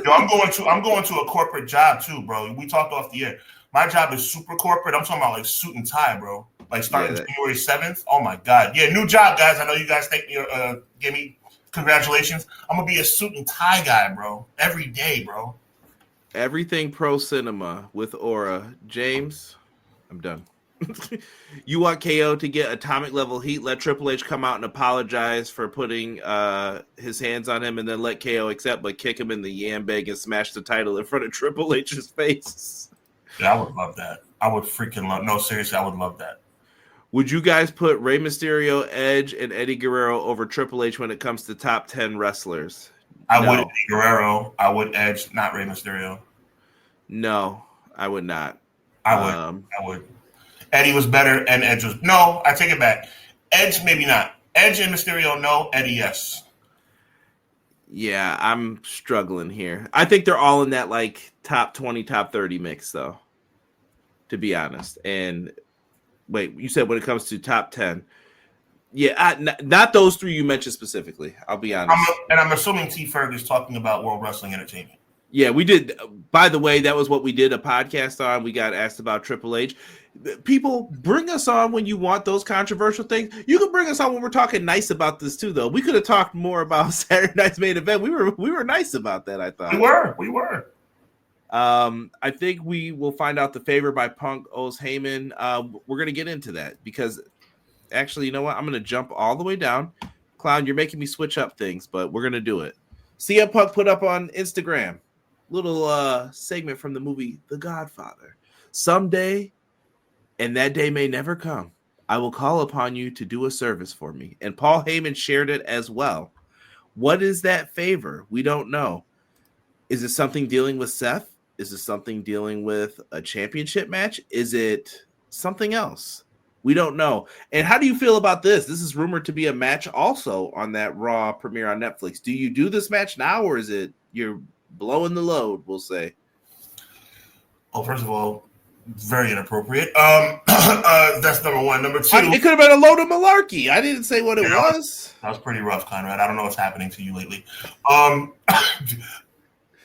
I'm going to a corporate job too, bro. We talked off the air. My job is super corporate. I'm talking about like suit and tie, bro. Like starting January 7th. Oh my God. Yeah, new job, guys. I know you guys think give me congratulations. I'm gonna be a suit and tie guy, bro. Every day, bro. Everything pro cinema with Aura. James, I'm done. You want KO to get atomic level heat? Let Triple H come out and apologize for putting his hands on him, and then let KO accept, but kick him in the yam bag and smash the title in front of Triple H's face. Yeah, I would love that. I would freaking love. No, seriously, I would love that. Would you guys put Rey Mysterio, Edge, and Eddie Guerrero over Triple H when it comes to top 10 wrestlers? I would Eddie Guerrero. I would Edge, not Rey Mysterio. No, I would not. I would. Eddie was better, and Edge was... No, I take it back. Edge, maybe not. Edge and Mysterio, no. Eddie, yes. Yeah, I'm struggling here. I think they're all in that, like, top 20, top 30 mix, though, to be honest. And, wait, you said when it comes to top 10. Yeah, not those three you mentioned specifically. I'll be honest. I'm assuming T. Ferg is talking about World Wrestling Entertainment. Yeah, we did. By the way, that was what we did a podcast on. We got asked about Triple H. People, bring us on when you want those controversial things. You can bring us on when we're talking nice about this too, though. We could have talked more about Saturday Night's Main Event. We were nice about that, I thought. We were. I think we will find out the favor by Punk owes Heyman. We're going to get into that because actually, you know what? I'm going to jump all the way down. Clown, you're making me switch up things, but we're going to do it. CM Punk put up on Instagram little segment from the movie The Godfather. Someday, and that day may never come, I will call upon you to do a service for me. And Paul Heyman shared it as well. What is that favor? We don't know. Is it something dealing with Seth? Is it something dealing with a championship match? Is it something else? We don't know. And how do you feel about this? This is rumored to be a match also on that Raw premiere on Netflix. Do you do this match now, or is it you're blowing the load, we'll say? Oh, first of all, very inappropriate. That's number one. Number two, it could have been a load of malarkey. I didn't say what it was. That was pretty rough, Conrad. I don't know what's happening to you lately.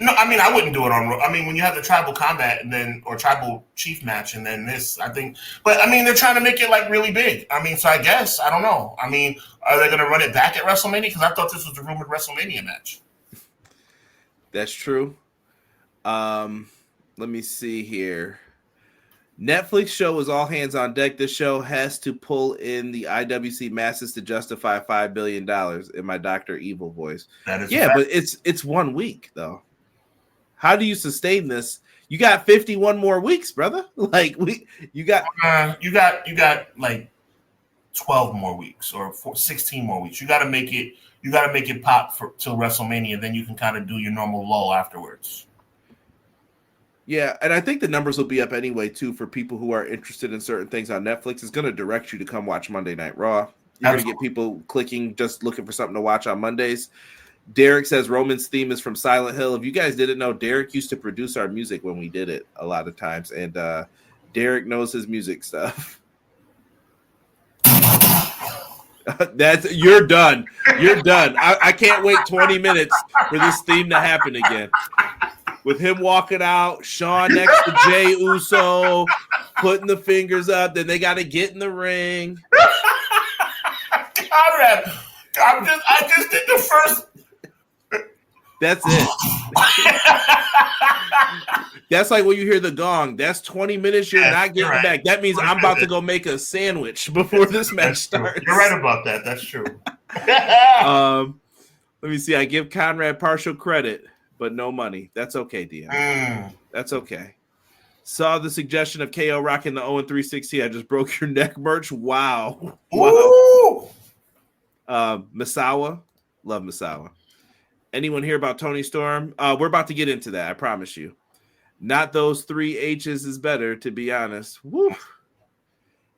No, I mean, I wouldn't do it on. I mean, when you have the tribal combat and then or tribal chief match and then this, I think. But I mean, they're trying to make it like really big. I mean, so I guess I don't know. I mean, are they going to run it back at WrestleMania? Because I thought this was the rumored WrestleMania match. That's true. Let me see here. Netflix show is all hands on deck. This show has to pull in the IWC masses to justify $5 billion in my Dr. Evil voice. That is but it's 1 week though. How do you sustain this? You got 51 more weeks, brother. Like you got like 12 more weeks or 16 more weeks. You got to make it. You got to make it pop till WrestleMania. Then you can kind of do your normal lull afterwards. Yeah, and I think the numbers will be up anyway, too, for people who are interested in certain things on Netflix. It's going to direct you to come watch Monday Night Raw. You're going to get people clicking, just looking for something to watch on Mondays. Derek says Roman's theme is from Silent Hill. If you guys didn't know, Derek used to produce our music when we did it a lot of times, and Derek knows his music stuff. You're done. You're done. I can't wait 20 minutes for this theme to happen again. With him walking out, Sean next to Jay Uso, putting the fingers up, then they got to get in the ring. Conrad, I just did the first. That's it. That's like when you hear the gong. That's 20 minutes you're not getting back. That means I'm about to go make a sandwich before this match starts. You're right about that. That's true. Let me see. I give Conrad partial credit, but no money. That's okay, Dion. That's okay. Saw the suggestion of KO rocking the 0-360. I just broke your neck merch. Wow. Ooh. Misawa. Love Misawa. Anyone hear about Toni Storm? We're about to get into that. I promise you. Not those 3 H's is better, to be honest. Woo.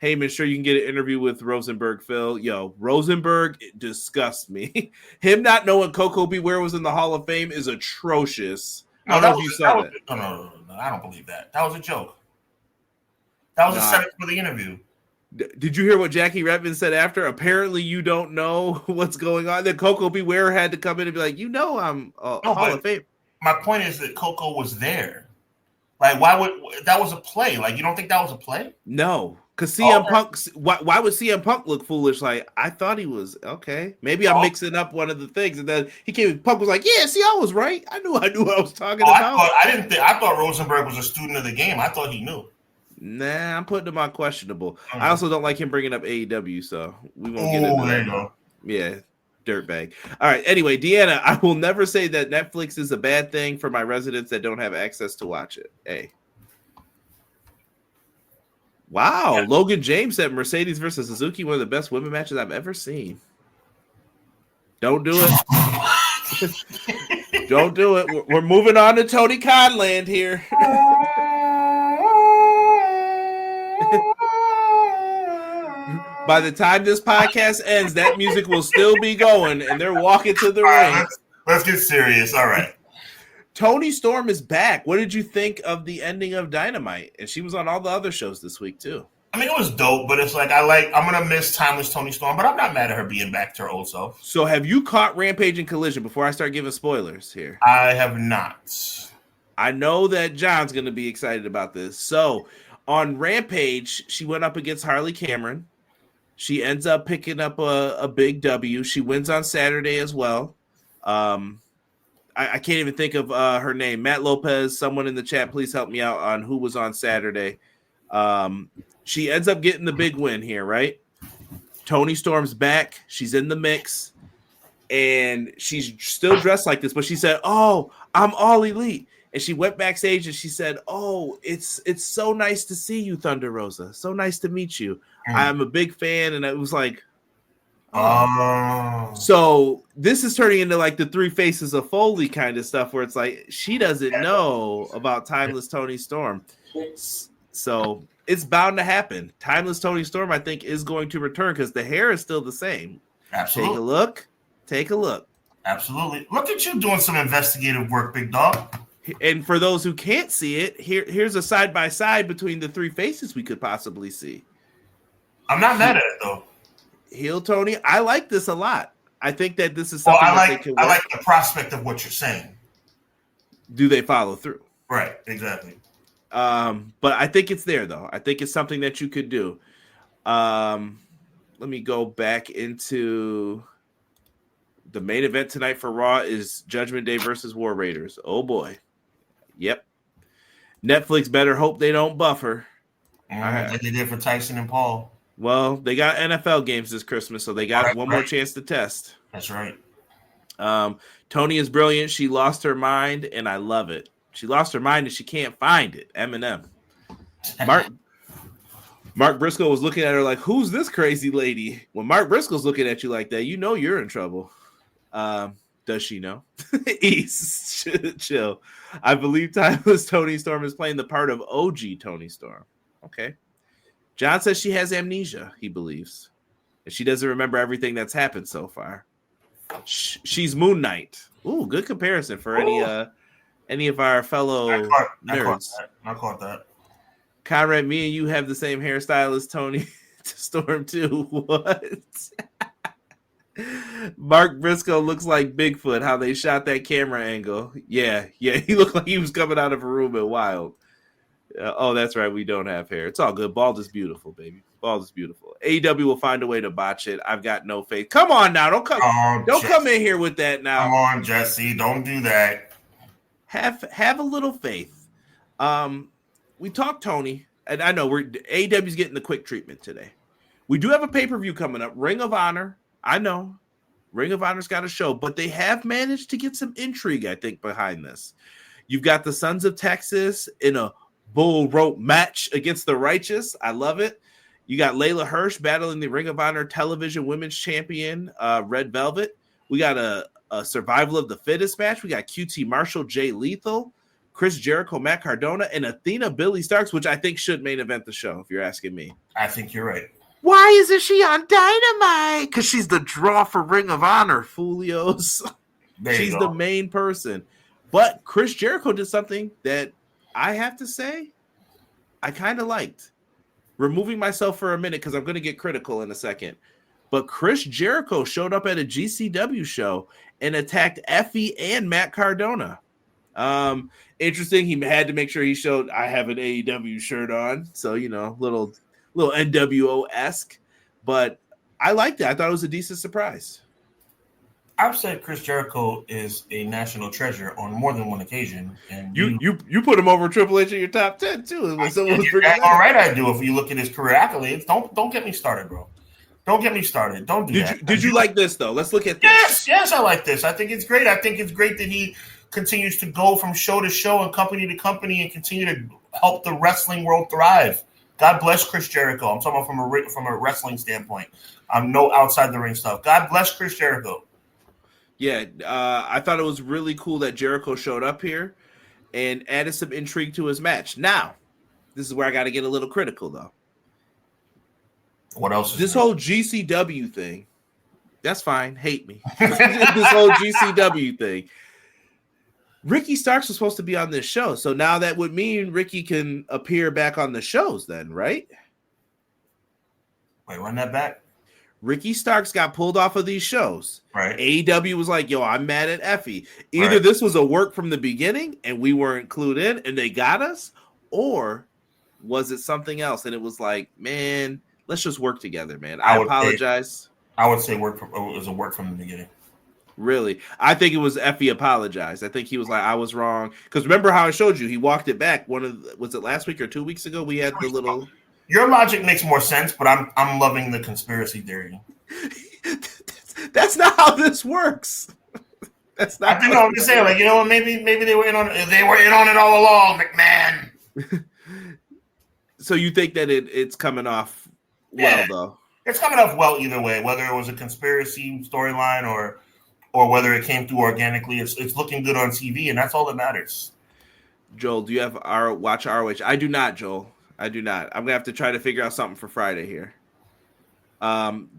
Heyman, sure you can get an interview with Rosenberg, Phil. Yo, Rosenberg disgusts me. Him not knowing Coco Beware was in the Hall of Fame is atrocious. I don't know if you saw that. No, I don't believe that. That was a joke. That was a setup for the interview. Did you hear what Jackie Redmond said after? Apparently you don't know what's going on. Then Coco Beware had to come in and be like, I'm Hall of Fame. My point is that Coco was there. Like, why would that was a play? Like, you don't think that was a play? No, because CM Punk. Why would CM Punk look foolish? Like, I thought he was okay. Maybe I'm mixing up one of the things, and then he came. Punk was like, "Yeah, see, I was right. I knew what I was talking about." I thought Rosenberg was a student of the game. I thought he knew. Nah, I'm putting him on questionable. I also don't like him bringing up AEW, so we won't get into that. There you go. Yeah. Dirtbag. All right. Anyway, Deanna, I will never say that Netflix is a bad thing for my residents that don't have access to watch it. Hey. Wow. Yeah. Logan James said Mercedes versus Suzuki, one of the best women matches I've ever seen. Don't do it. Don't do it. We're moving on to Tony Khan land here. By the time this podcast ends, that music will still be going, and they're walking to the ring. Let's get serious. All right. Toni Storm is back. What did you think of the ending of Dynamite? And she was on all the other shows this week, too. I mean, it was dope, but it's like I'm going to miss timeless Toni Storm, but I'm not mad at her being back to her old self. So have you caught Rampage and Collision before I start giving spoilers here? I have not. I know that John's going to be excited about this. So on Rampage, she went up against Harley Cameron. She ends up picking up a big W. She wins on Saturday as well. I can't even think of her name. Matt Lopez, someone in the chat, please help me out on who was on Saturday. She ends up getting the big win here, right? Toni Storm's back. She's in the mix. And she's still dressed like this. But she said, "Oh, I'm all elite." And she went backstage and she said, "Oh, it's so nice to see you, Thunder Rosa. So nice to meet you. I'm a big fan." And it was like, oh. So this is turning into like the Three Faces of Foley kind of stuff where it's like she doesn't know about Timeless Toni Storm. So it's bound to happen. Timeless Toni Storm, I think, is going to return because the hair is still the same. Absolutely. Take a look. Absolutely. Look at you doing some investigative work, big dog. And for those who can't see it, here's a side-by-side between the three faces we could possibly see. I'm not mad at it, though. Heel Tony, I like this a lot. I think that this is something I like the prospect of what you're saying. Do they follow through? Right, exactly. But I think it's there, though. I think it's something that you could do. Let me go back into The main event tonight for Raw is Judgment Day versus War Raiders. Oh boy. Yep. Netflix better hope they don't buffer. Like they did for Tyson and Paul. Well, they got NFL games this Christmas, so they got one more chance to test. That's right. Toni is brilliant. She lost her mind, and I love it. She lost her mind, and she can't find it. Eminem. Mark Briscoe was looking at her like, who's this crazy lady? When Mark Briscoe's looking at you like that, you know you're in trouble. Does she know? East, chill. I believe timeless Toni Storm is playing the part of OG Toni Storm. Okay. John says she has amnesia, he believes. And she doesn't remember everything that's happened so far. She's Moon Knight. Ooh, good comparison for any of our fellow nerds. I caught that. Conrad, me and you have the same hairstyle as Toni Storm too. What? Mark Briscoe looks like Bigfoot, how they shot that camera angle. Yeah, he looked like he was coming out of a room at Wild. Oh, that's right. We don't have hair. It's all good. Bald is beautiful, baby. Bald is beautiful. AEW will find a way to botch it. I've got no faith. Come on now. Don't come in here with that now. Come on, Jesse. Don't do that. Have a little faith. We talked Toni, and I know AEW's getting the quick treatment today. We do have a pay-per-view coming up. Ring of Honor. I know. Ring of Honor's got a show, but they have managed to get some intrigue, I think, behind this. You've got the Sons of Texas in a bull rope match against the Righteous. I love it. You got Layla Hirsch battling the Ring of Honor Television Women's Champion, Red Velvet. We got a Survival of the Fittest match. We got QT Marshall, Jay Lethal, Chris Jericho, Matt Cardona, and Athena Billy Starks, which I think should main event the show, if you're asking me. I think you're right. Why isn't she on Dynamite? Because she's the draw for Ring of Honor, Fulios. She's the main person. But Chris Jericho did something that I have to say I kind of liked. Removing myself for a minute because I'm going to get critical in a second. But Chris Jericho showed up at a GCW show and attacked Effie and Matt Cardona. Interesting. He had to make sure he showed I have an AEW shirt on. So, little NWO-esque. But I liked it. I thought it was a decent surprise. I've said Chris Jericho is a national treasure on more than one occasion, and you put him over Triple H in your top 10 too. All right, I do. If you look at his career accolades, don't get me started, bro. Don't get me started. Don't do that. Did you like this though? Let's look at this. Yes, I like this. I think it's great. I think it's great that he continues to go from show to show and company to company and continue to help the wrestling world thrive. God bless Chris Jericho. I'm talking about from a wrestling standpoint. I'm no outside the ring stuff. God bless Chris Jericho. Yeah, I thought it was really cool that Jericho showed up here and added some intrigue to his match. Now, this is where I got to get a little critical, though. What else? This whole GCW thing, that's fine. Hate me. This whole GCW thing. Ricky Starks was supposed to be on this show, so now that would mean Ricky can appear back on the shows then, right? Wait, run that back. Ricky Starks got pulled off of these shows. Right. AEW was like, yo, I'm mad at Effie. Either this was a work from the beginning and we weren't clued in and they got us, or was it something else? And it was like, man, let's just work together, man. I apologize. I would say it was a work from the beginning. Really? I think it was Effie apologized. I think he was like, I was wrong. Because remember how I showed you, he walked it back. Was it last week or 2 weeks ago? We had the little... Your logic makes more sense, but I'm loving the conspiracy theory. That's not how this works. That's not. I think I'm just saying, what? Maybe they were in on it all along, McMahon. So you think that it's coming off well, though? It's coming off well either way, whether it was a conspiracy storyline or whether it came through organically. It's looking good on TV, and that's all that matters. Joel, do you have watch ROH? I do not, Joel. I do not. I'm gonna have to try to figure out something for Friday here.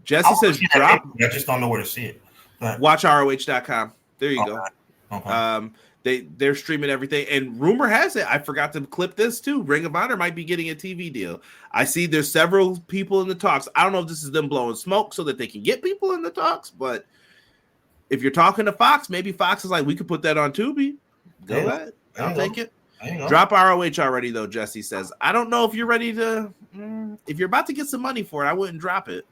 Jesse says drop. I just don't know where to see it. WatchROH.com. There you go. Okay. They're streaming everything, and rumor has it, I forgot to clip this too. Ring of Honor might be getting a TV deal. I see there's several people in the talks. I don't know if this is them blowing smoke so that they can get people in the talks, but if you're talking to Fox, maybe Fox is like, we could put that on Tubi. Go ahead. I'll take it. Drop ROH already, though, Jesse says. I don't know if you're ready to... if you're about to get some money for it, I wouldn't drop it.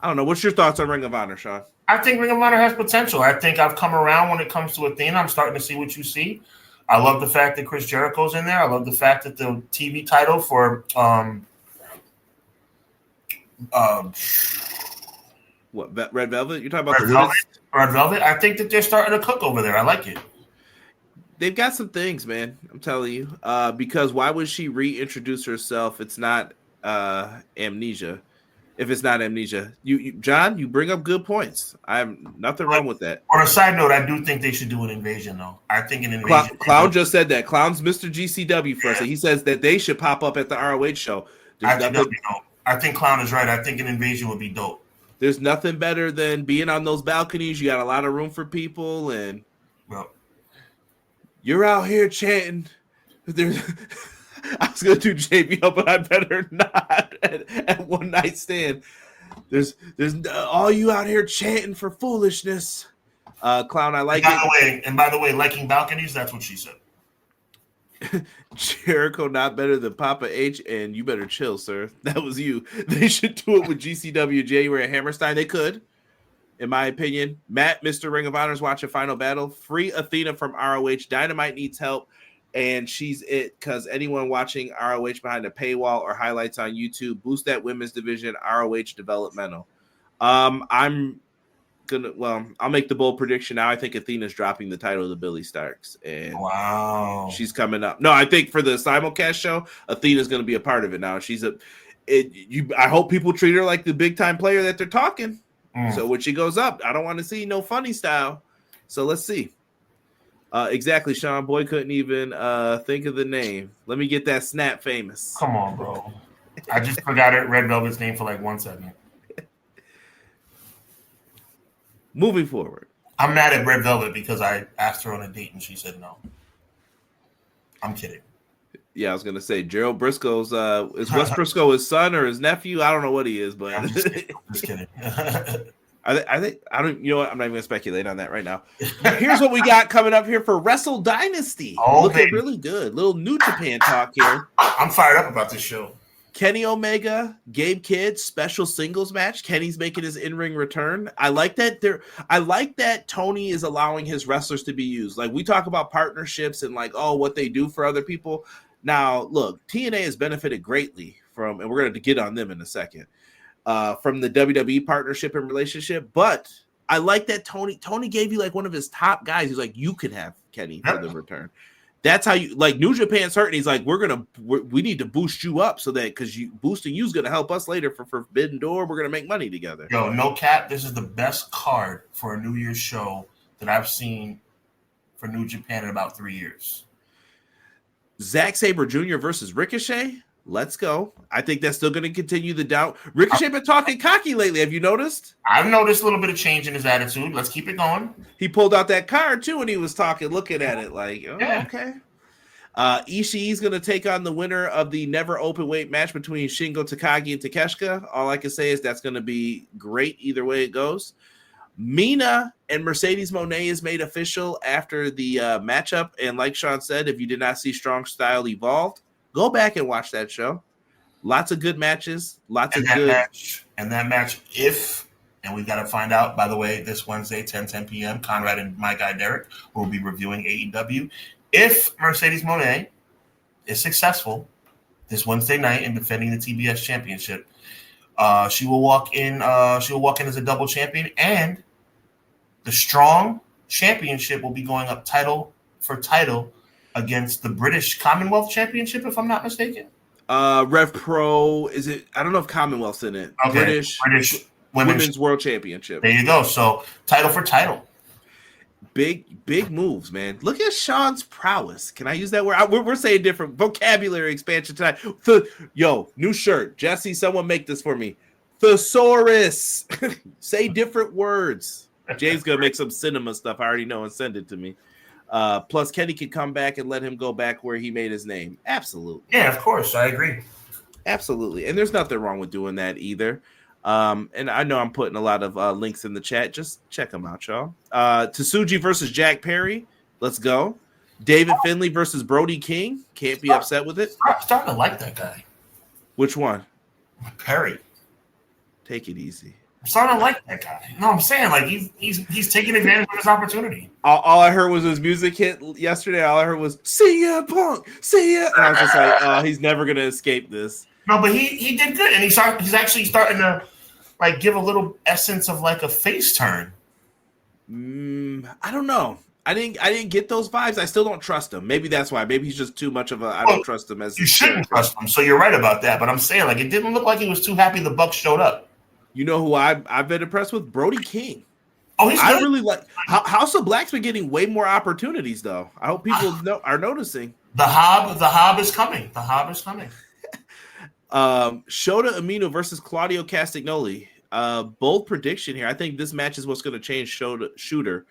I don't know. What's your thoughts on Ring of Honor, Sean? I think Ring of Honor has potential. I think I've come around when it comes to Athena. I'm starting to see what you see. I love the fact that Chris Jericho's in there. I love the fact that the TV title for what, Red Velvet? You're talking about Red Velvet. I think that they're starting to cook over there. I like it. They've got some things, man. I'm telling you. Because why would she reintroduce herself? It's not Amnesia. If it's not Amnesia, you John, you bring up good points. I have nothing wrong with that. On a side note, I do think they should do an invasion, though. I think an invasion. Clown just said that. Clown's Mr. GCW for us. He says that they should pop up at the ROH show. I think Clown is right. I think an invasion would be dope. There's nothing better than being on those balconies. You got a lot of room for people, and you're out here chanting. There's. I was gonna do JBL, but I better not at One Night Stand. There's all you out here chanting for foolishness. Clown, I like it. By the way, liking balconies, that's what she said. Jericho not better than Papa H, and you better chill, sir. That was you. They should do it with GCW, January at Hammerstein. They could, in my opinion. Matt, Mr. Ring of Honor's watching Final Battle. Free Athena from ROH. Dynamite needs help. And she's it because anyone watching ROH behind a paywall or highlights on YouTube, boost that women's division, ROH developmental. I'll make the bold prediction now. I think Athena's dropping the title to Billy Starks, and she's coming up. No, I think for the simulcast show, Athena's going to be a part of it now. I hope people treat her like the big time player that they're talking. So when she goes up, I don't want to see no funny style. So let's see. Exactly, Sean. Boy couldn't even think of the name. Let me get that snap famous. Come on, bro. I just forgot Red Velvet's name for like 1 second. Moving forward. I'm mad at Red Velvet because I asked her on a date and she said no. I'm kidding. Yeah, I was going to say, Gerald Briscoe's, is Wes Briscoe his son or his nephew? I don't know what he is, but... I'm just kidding. I think I don't. You know what? I'm not even gonna speculate on that right now. Here's what we got coming up here for Wrestle Dynasty. Looking really good. Little New Japan talk here. I'm fired up about this show. Kenny Omega, Gabe Kidd, special singles match. Kenny's making his in-ring return. I like that. I like that Tony is allowing his wrestlers to be used. Like we talk about partnerships and like what they do for other people. Now, look, TNA has benefited greatly from, and we're going to get on them in a second. From the WWE partnership and relationship, but I like that Tony gave you like one of his top guys. He's like, you could have Kenny for the return. That's how you like New Japan's hurting. He's like, we need to boost you up so that because boosting you is going to help us later for Forbidden Door. We're going to make money together. Yo, no cap. This is the best card for a New Year's show that I've seen for New Japan in about 3 years. Zack Sabre Jr. versus Ricochet. Let's go. I think that's still going to continue the doubt. Ricochet been talking cocky lately. Have you noticed? I've noticed a little bit of change in his attitude. Let's keep it going. He pulled out that card, too, when he was talking, looking at it like, okay. Ishii's going to take on the winner of the never open weight match between Shingo Takagi and Takeshita. All I can say is that's going to be great either way it goes. Mina and Mercedes Moné is made official after the matchup. And like Sean said, if you did not see Strong Style Evolved, go back and watch that show. Lots of good matches. Lots of good match. And that match, and we got to find out, by the way, this Wednesday, 10 p.m., Conrad and my guy Derek will be reviewing AEW. If Mercedes Moné is successful this Wednesday night in defending the TBS championship, she will walk in as a double champion, and the Strong championship will be going up title for title against the British Commonwealth Championship, if I'm not mistaken. Rev Pro, is it? I don't know if Commonwealth's in it. Okay. British Women's World Championship. There you go. So title for title. Big moves, man. Look at Sean's prowess. Can I use that word? We're saying different vocabulary expansion tonight. New shirt. Jesse, someone make this for me. Thesaurus. Say different words. Jay's going to make some cinema stuff. I already know and send it to me. Plus, Kenny could come back and let him go back where he made his name. Absolutely. Yeah, of course. I agree. Absolutely. And there's nothing wrong with doing that either. And I know I'm putting a lot of links in the chat. Just check them out, y'all. Tsuji versus Jack Perry. Let's go. David Finlay versus Brody King. Can't be upset with it. I'm starting to like that guy. Which one? Perry. Take it easy. I'm starting to like that guy. No, I'm saying like he's taking advantage of his opportunity. All I heard was his music hit yesterday. All I heard was "See ya, Punk, see ya," and I was just like, "Oh, he's never gonna escape this." No, but he did good, and he's actually starting to like give a little essence of like a face turn. I don't know. I didn't get those vibes. I still don't trust him. Maybe that's why. Maybe he's just too much of a. I don't trust him as. You shouldn't trust him. So you're right about that. But I'm saying like it didn't look like he was too happy the Bucks showed up. You know who I've been impressed with? Brody King. Oh, he's good. I really like House of Black's been getting way more opportunities though. I hope people are noticing. The Hob is coming. The Hob is coming. Shota Umino versus Claudio Castagnoli. Bold prediction here. I think this match is what's going to change Shooter,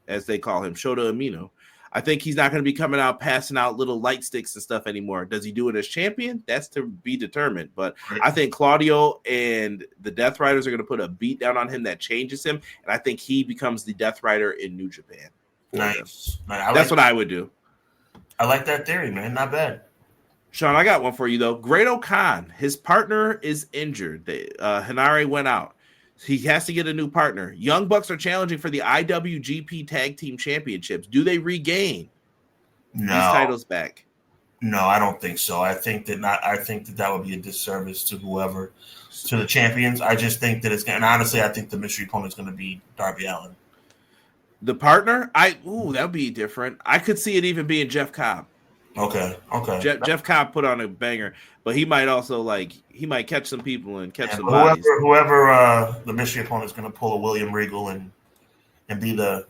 as they call him, Shota Umino. I think he's not going to be coming out passing out little light sticks and stuff anymore. Does he do it as champion? That's to be determined. But I think Claudio and the Death Riders are going to put a beat down on him that changes him, and I think he becomes the Death Rider in New Japan. Nice. That's what I would do. I like that theory, man. Not bad. Sean, I got one for you, though. Great Khan, his partner is injured. Hinare went out. He has to get a new partner. Young Bucks are challenging for the IWGP Tag Team Championships. Do they regain these titles back? No, I don't think so. I think that would be a disservice to whoever, to the champions. I just think that it's going to, and honestly, I think the mystery opponent is going to be Darby Allin. The partner? That would be different. I could see it even being Jeff Cobb. Okay. Jeff Cobb put on a banger, but he might also he might catch some people and catch some bodies. Whoever the mystery opponent is going to pull a William Regal and be the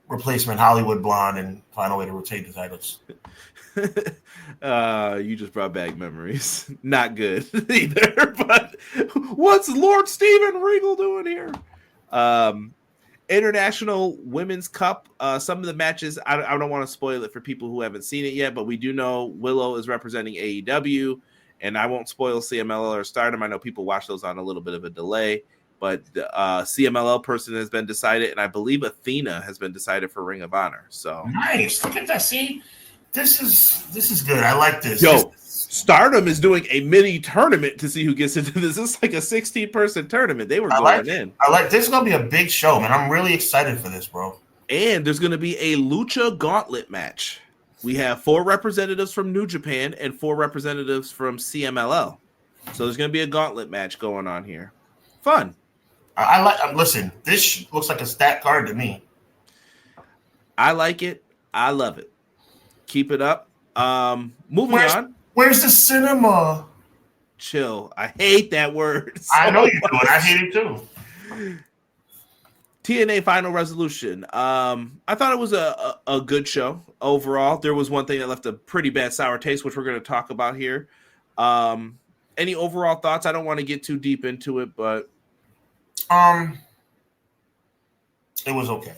replacement Hollywood Blonde and find a way to rotate the titles. You just brought back memories. Not good either. But what's Lord Steven Regal doing here? International Women's Cup. Some of the matches, I don't want to spoil it for people who haven't seen it yet, but we do know Willow is representing AEW, and I won't spoil CMLL or Stardom. I know people watch those on a little bit of a delay, but the CMLL person has been decided, and I believe Athena has been decided for Ring of Honor. So nice. Look at that. See, this is good. I like this. Yo, Stardom is doing a mini tournament to see who gets into this. This is like a 16-person tournament. They were going in. This is gonna be a big show, man. I'm really excited for this, bro. And there's gonna be a Lucha Gauntlet match. We have 4 representatives from New Japan and 4 representatives from CMLL. So there's gonna be a gauntlet match going on here. Fun. Listen, this looks like a stat card to me. I like it. I love it. Keep it up. Moving on. Where's the cinema? Chill. I hate that word. I know you do it. I hate it too. TNA Final Resolution. I thought it was a good show overall. There was one thing that left a pretty bad sour taste, which we're going to talk about here. Any overall thoughts? I don't want to get too deep into it, but it was okay.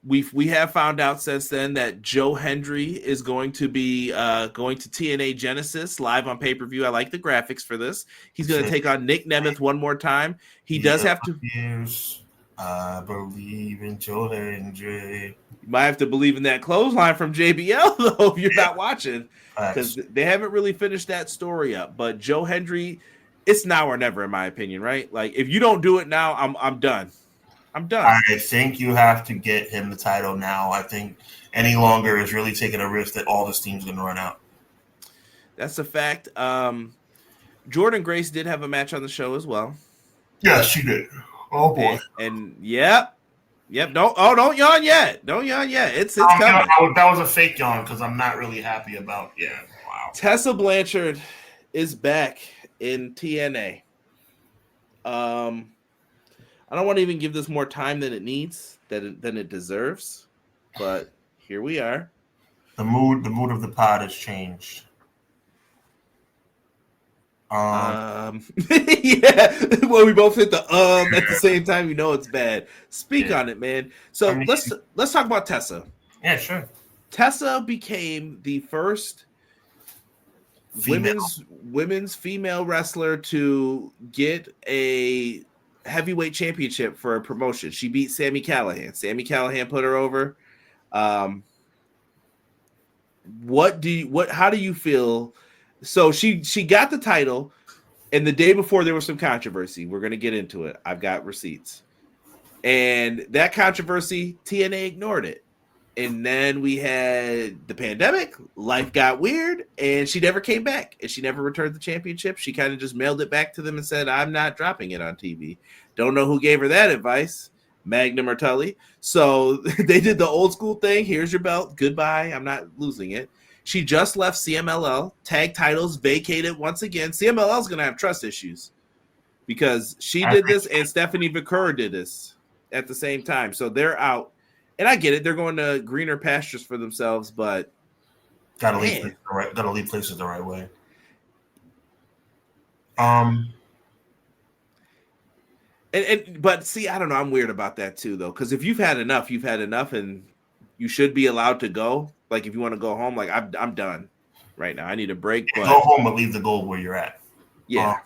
We have found out since then that Joe Hendry is going to be going to TNA Genesis live on pay-per-view. I like the graphics for this. He's going to take on Nick Nemeth one more time. He does have to. Yes, I believe in Joe Hendry. You might have to believe in that clothesline from JBL though if you're not watching, because they haven't really finished that story up. But Joe Hendry, it's now or never in my opinion, right? Like if you don't do it now, I'm done. I'm done. I think you have to get him the title now. I think any longer is really taking a risk that all the steam's going to run out. That's a fact. Jordan Grace did have a match on the show as well. Yeah, she did. Oh boy. And yep. Don't yawn yet. Don't yawn yet. It's coming. That was a fake yawn because I'm not really happy about. Yeah. Wow. Tessa Blanchard is back in TNA. I don't want to even give this more time than it needs, than it deserves, but here we are. The mood of the pod has changed. Yeah. Well, we both hit the at the same time. You know it's bad. Speak on it, man. So let's talk about Tessa. Yeah, sure. Tessa became the first women's female wrestler to get a heavyweight championship for a promotion. She beat Sami Callihan. Sami Callihan put her over. How do you feel? So she got the title, And the day before, there was some controversy. We're going to get into it. I've got receipts. And that controversy, TNA ignored it. And then we had the pandemic. Life got weird, and she never came back. And she never returned the championship. She kind of just mailed it back to them and said, I'm not dropping it on TV. Don't know who gave her that advice. Magnum or Tully. So they did the old school thing. Here's your belt. Goodbye. I'm not losing it. She just left CMLL. Tag titles vacated once again. CMLL is going to have trust issues because she did this and Stephanie Vicur did this at the same time. So they're out. And I get it. They're going to greener pastures for themselves, but gotta leave places the right way. But see, I don't know. I'm weird about that too, though, because if you've had enough, and you should be allowed to go. Like if you want to go home, like I'm done right now. I need a break. But go home and leave the goal where you're at. Yeah.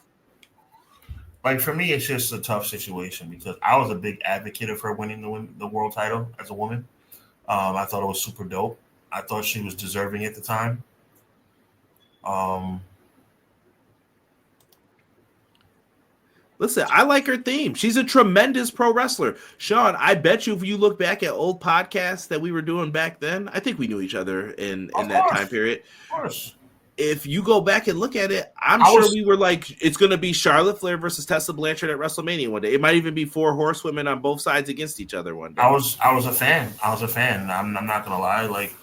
Like for me, it's just a tough situation because I was a big advocate of her winning the world title as a woman. I thought it was super dope. I thought she was deserving at the time. Listen, I like her theme. She's a tremendous pro wrestler. Sean, I bet you if you look back at old podcasts that we were doing back then, I think we knew each other in that time period. Of course. If you go back and look at it, I'm sure we were like, it's going to be Charlotte Flair versus Tessa Blanchard at WrestleMania one day. It might even be 4 horsewomen on both sides against each other one day. I was a fan. I'm not going to lie. Like,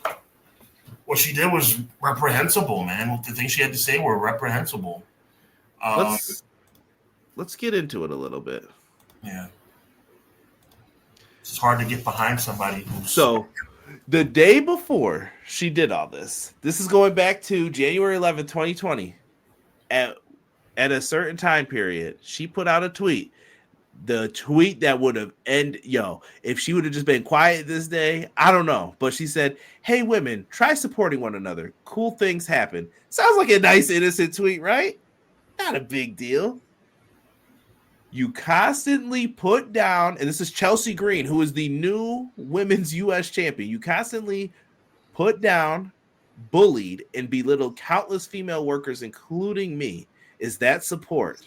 what she did was reprehensible, man. The things she had to say were reprehensible. Let's get into it a little bit. Yeah. It's hard to get behind somebody who's... So, the day before she did all this is going back to January 11, 2020. At a certain time period, she put out a tweet. The tweet that would have if she would have just been quiet this day, I don't know. But she said, hey, women, try supporting one another. Cool things happen. Sounds like a nice, innocent tweet, right? Not a big deal. You constantly put down, and this is Chelsea Green, who is the new women's U.S. champion. You constantly put down, bullied, and belittled countless female workers, including me. Is that support?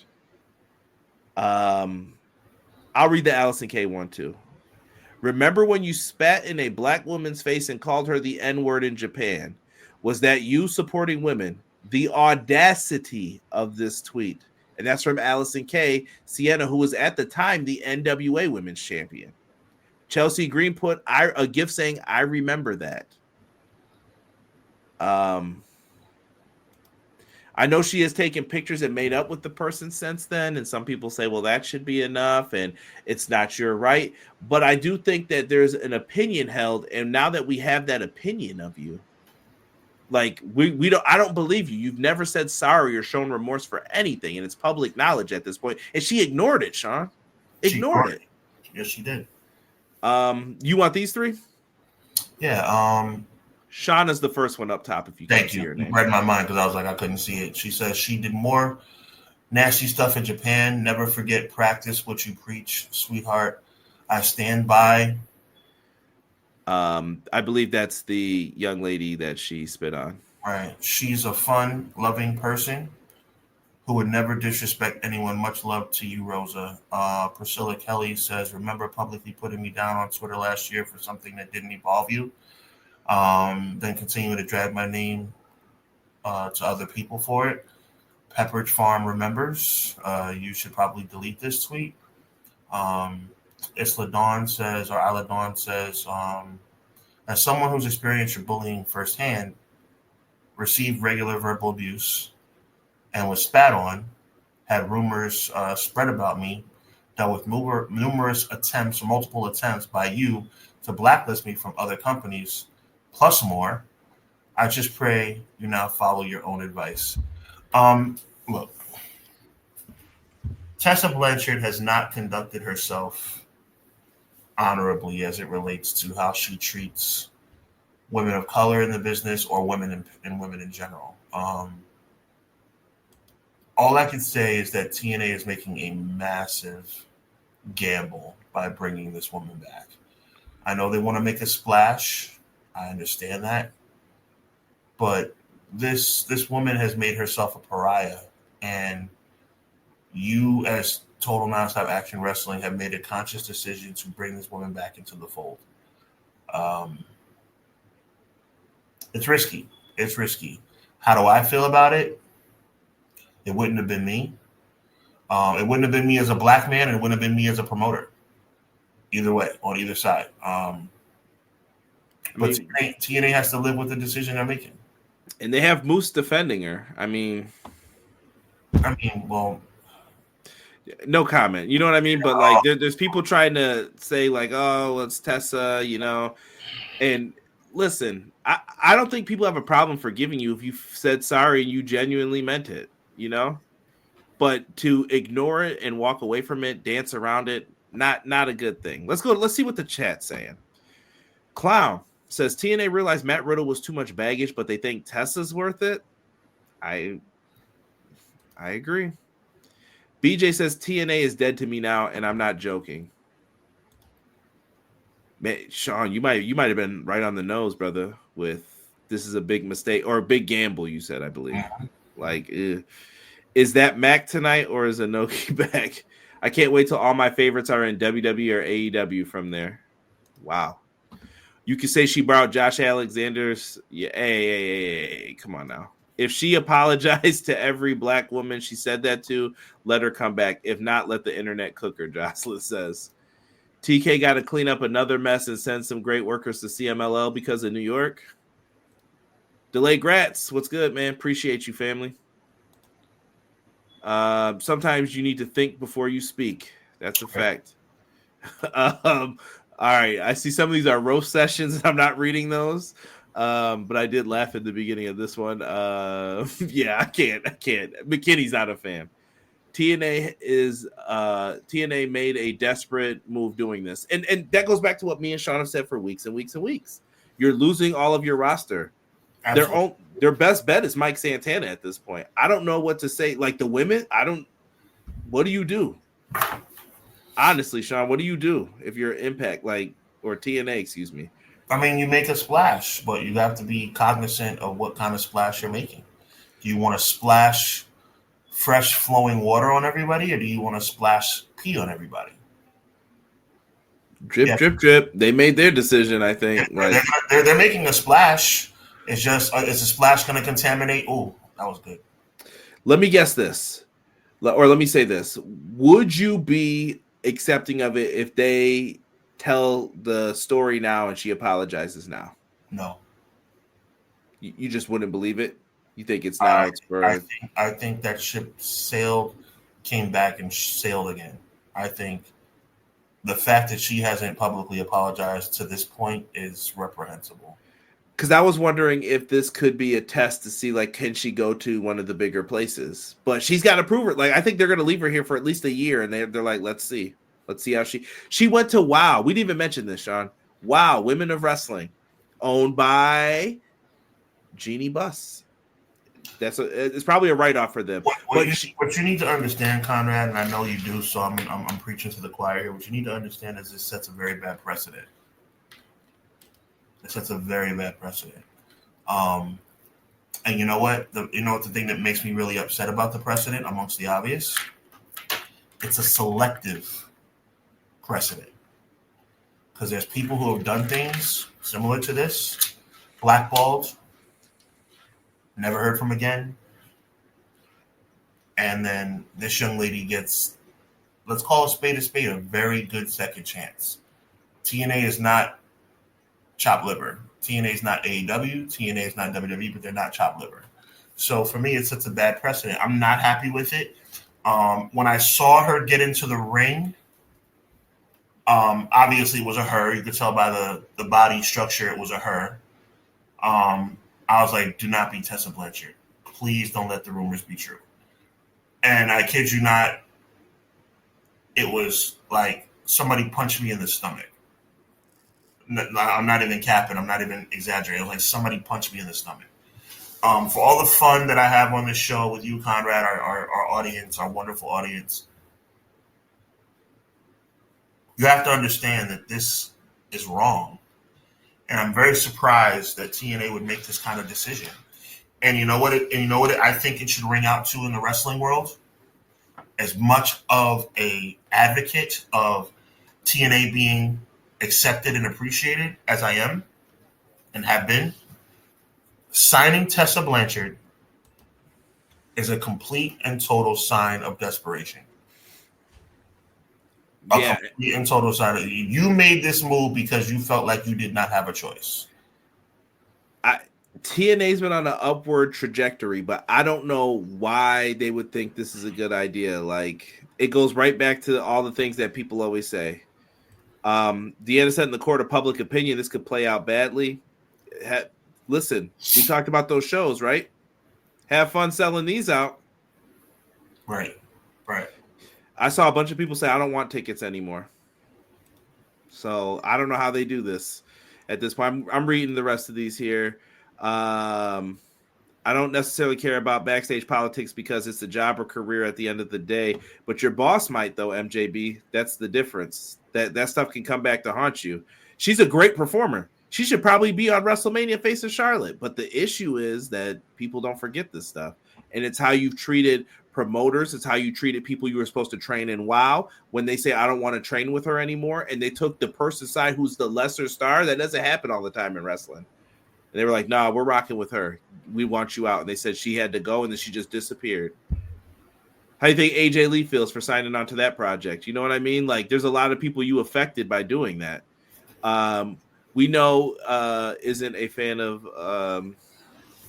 I'll read the Allison K one too. Remember when you spat in a black woman's face and called her the N-word in Japan? Was that you supporting women? The audacity of this tweet. And that's from Allison K. Sienna, who was at the time the NWA Women's Champion. Chelsea Green put a gift saying, I remember that. I know she has taken pictures and made up with the person since then. And some people say, well, that should be enough. And it's not your right. But I do think that there's an opinion held. And now that we have that opinion of you, like I don't believe you. You've never said sorry or shown remorse for anything, and it's public knowledge at this point. And she ignored it, Sean. Ignored it. Yes, she did. You want these 3? Yeah. Sean is the first one up top. If you can't see her name, you read my mind because I was like I couldn't see it. She says she did more nasty stuff in Japan. Never forget. Practice what you preach, sweetheart. I stand by. I believe that's the young lady that she spit on. All right. She's a fun, loving person who would never disrespect anyone. Much love to you, Rosa. Priscilla Kelly says, remember publicly putting me down on Twitter last year for something that didn't involve you. Then continuing to drag my name to other people for it. Pepperidge Farm remembers. You should probably delete this tweet. Isla Dawn says, as someone who's experienced your bullying firsthand, received regular verbal abuse, and was spat on, had rumors spread about me, dealt with multiple attempts by you to blacklist me from other companies, plus more. I just pray you now follow your own advice. Look, Tessa Blanchard has not conducted herself honorably as it relates to how she treats women of color in the business or women and women in general. All I can say is that TNA is making a massive gamble by bringing this woman back. I know they want to make a splash. I understand that. But this woman has made herself a pariah. And you as Total Nonstop Action Wrestling have made a conscious decision to bring this woman back into the fold. It's risky. It's risky. How do I feel about it? It wouldn't have been me. It wouldn't have been me as a black man, and it wouldn't have been me as a promoter. Either way, on either side. But TNA has to live with the decision they're making. And they have Moose defending her. I mean, well, no comment. You know what I mean? But like, there's people trying to say like, oh, it's Tessa, you know. And listen, I don't think people have a problem forgiving you if you said sorry and you genuinely meant it, you know. But to ignore it and walk away from it, dance around it, not a good thing. Let's go. Let's see what the chat's saying. Clown says TNA realized Matt Riddle was too much baggage, but they think Tessa's worth it. I agree. BJ says TNA is dead to me now, and I'm not joking. Man, Sean, you might have been right on the nose, brother. With this is a big mistake or a big gamble. You said, I believe. Like, is that Mac tonight or is Inoki back? I can't wait till all my favorites are in WWE or AEW from there. Wow. You could say she borrowed Josh Alexander's. Yeah, hey, come on now. If she apologized to every black woman she said that to, let her come back. If not, let the internet cook her, Jocelyn says. TK got to clean up another mess and send some great workers to CMLL because of New York. Delay Gratz, what's good, man? Appreciate you, family. Sometimes you need to think before you speak. That's a fact. All right, I see some of these are roast sessions, and I'm not reading those. But I did laugh at the beginning of this one. Yeah, I can't. McKinney's not a fan. TNA made a desperate move doing this. And that goes back to what me and Sean have said for weeks and weeks and weeks. You're losing all of your roster. Their best bet is Mike Santana at this point. I don't know what to say. Like the women, what do you do? Honestly, Sean, what do you do if you're Impact, or TNA, excuse me? I mean, you make a splash, but you have to be cognizant of what kind of splash you're making. Do you want to splash fresh flowing water on everybody, or do you want to splash pee on everybody? Drip, drip, drip. They made their decision, I think. They're making a splash. It's just, is a splash going to contaminate? Oh, that was good. Let me guess this, or let me say this. Would you be accepting of it if they tell the story now and she apologizes now? No. You just wouldn't believe it? You think it's now? I think that ship sailed, came back, and sailed again. I think the fact that she hasn't publicly apologized to this point is reprehensible. Because I was wondering if this could be a test to see, can she go to one of the bigger places? But she's got to prove it. I think they're going to leave her here for at least a year, and they're like, let's see how she went to WOW. We didn't even mention this, Sean. WOW, Women of Wrestling, owned by Jeannie Buss. It's probably a write-off for them. What you need to understand, Conrad, and I know you do, so I'm preaching to the choir here. What you need to understand is this sets a very bad precedent. It sets a very bad precedent. And you know what? The thing that makes me really upset about the precedent, amongst the obvious, it's a selective precedent. Because there's people who have done things similar to this, blackballed, never heard from again. And then this young lady gets, let's call a spade, a very good second chance. TNA is not chopped liver. TNA is not AEW. TNA is not WWE, but they're not chopped liver. So for me, it sets a bad precedent. I'm not happy with it. When I saw her get into the ring, obviously it was a her. You could tell by the body structure it was a her. I was like, do not be Tessa Blanchard. Please don't let the rumors be true. And I kid you not, it was like somebody punched me in the stomach. I'm not even capping. I'm not even exaggerating. It was like somebody punched me in the stomach. For all the fun that I have on this show with you, Conrad, our audience, our wonderful audience, you have to understand that this is wrong. And I'm very surprised that TNA would make this kind of decision. And you know what I think it should ring out to in the wrestling world? as much of a advocate of TNA being accepted and appreciated as I am and have been, signing Tessa Blanchard is a complete and total sign of desperation. Yeah. A complete and total sign of, you made this move because you felt like you did not have a choice. TNA's been on an upward trajectory, but I don't know why they would think this is a good idea. Like, it goes right back to all the things that people always say. Deanna said in the court of public opinion, this could play out badly. Listen, we talked about those shows, right? Have fun selling these out. Right. I saw a bunch of people say, I don't want tickets anymore. So I don't know how they do this at this point. I'm reading the rest of these here. I don't necessarily care about backstage politics because it's a job or career at the end of the day, but your boss might, though, MJB. That's the difference. That stuff can come back to haunt you. She's a great performer. She should probably be on WrestleMania facing Charlotte, but the issue is that people don't forget this stuff, and it's how you've treated promoters. It's how you treated people you were supposed to train in WoW when they say, I don't want to train with her anymore, and they took the person side who's the lesser star. That doesn't happen all the time in wrestling. And they were like, nah, we're rocking with her. We want you out. And they said she had to go, and then she just disappeared. How do you think AJ Lee feels for signing on to that project? You know what I mean? Like, there's a lot of people you affected by doing that. We know isn't a fan of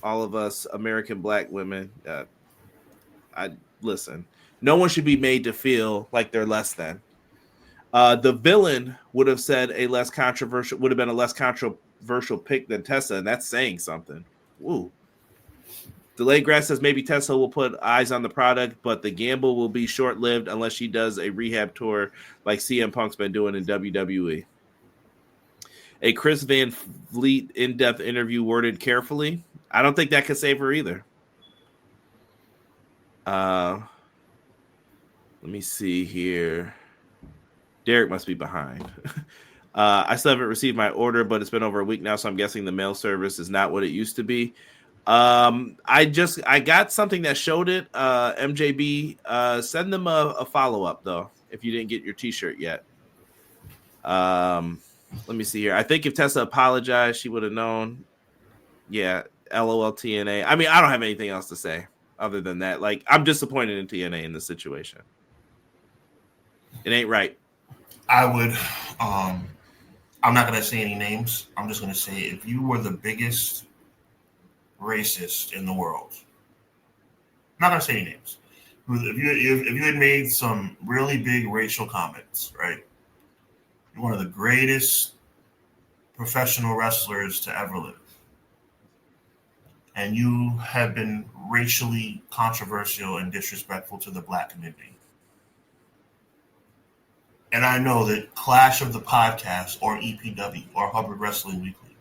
all of us American black women. Listen, no one should be made to feel like they're less than. The villain would have said would have been a less controversial pick than Tessa, and that's saying something. Ooh. Delayed Grass says maybe Tessa will put eyes on the product, but the gamble will be short-lived unless she does a rehab tour like CM Punk's been doing in WWE. A Chris Van Vliet in-depth interview worded carefully. I don't think that could save her either. Let me see here. Derek must be behind. I still haven't received my order, but it's been over a week now, so I'm guessing the mail service is not what it used to be. I got something that showed it. MJB, send them a follow-up, though, if you didn't get your T-shirt yet. Let me see here. I think if Tessa apologized, she would have known. Yeah, LOL TNA. I mean, I don't have anything else to say other than that. Like, I'm disappointed in TNA in this situation. It ain't right. I would, I'm not going to say any names. I'm just going to say, if you were the biggest racist in the world, I'm not going to say any names. If you had made some really big racial comments, right? You're one of the greatest professional wrestlers to ever live. And you have been racially controversial and disrespectful to the black community. And I know that Clash of the Podcast or EPW or Hubbard Wrestling Weekly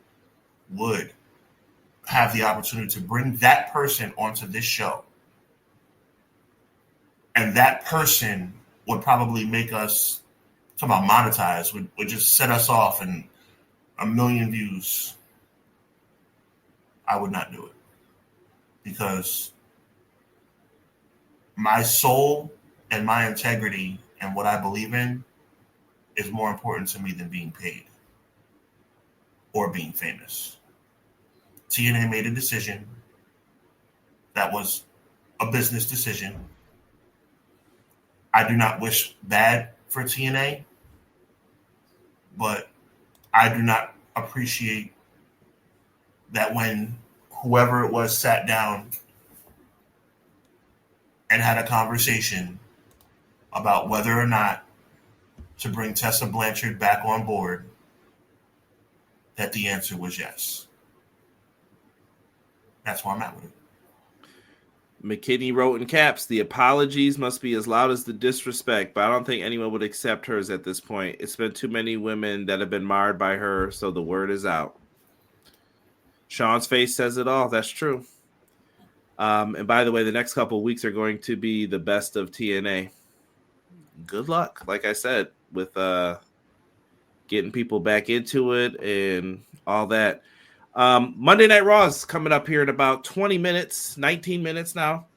would have the opportunity to bring that person onto this show. And that person would probably make us, talking about monetize, would just set us off in 1 million views. I would not do it. Because my soul and my integrity and what I believe in is more important to me than being paid or being famous. TNA made a decision that was a business decision. I do not wish bad for TNA, but I do not appreciate that when whoever it was sat down and had a conversation about whether or not to bring Tessa Blanchard back on board, that the answer was yes. That's where I'm at with it. McKinney wrote in caps, the apologies must be as loud as the disrespect, but I don't think anyone would accept hers at this point. It's been too many women that have been marred by her, so the word is out. Sean's face says it all. That's true. And by the way, the next couple of weeks are going to be the best of TNA. Good luck, like I said, with getting people back into it and all that. Monday Night Raw is coming up here in about 20 minutes, 19 minutes now.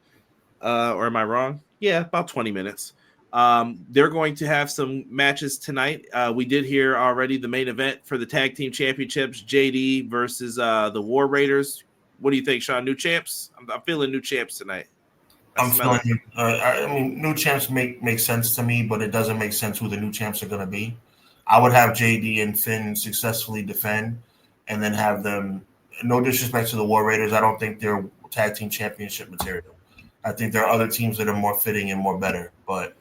or am I wrong? Yeah, about 20 minutes. They're going to have some matches tonight. We did hear already the main event for the tag team championships, JD versus the War Raiders. What do you think, Sean? New champs? I'm feeling new champs tonight. I'm feeling it. I mean, new champs make sense to me, but it doesn't make sense who the new champs are going to be. I would have JD and Finn successfully defend and then have them, no disrespect to the War Raiders, I don't think they're tag team championship material. I think there are other teams that are more fitting and more better. But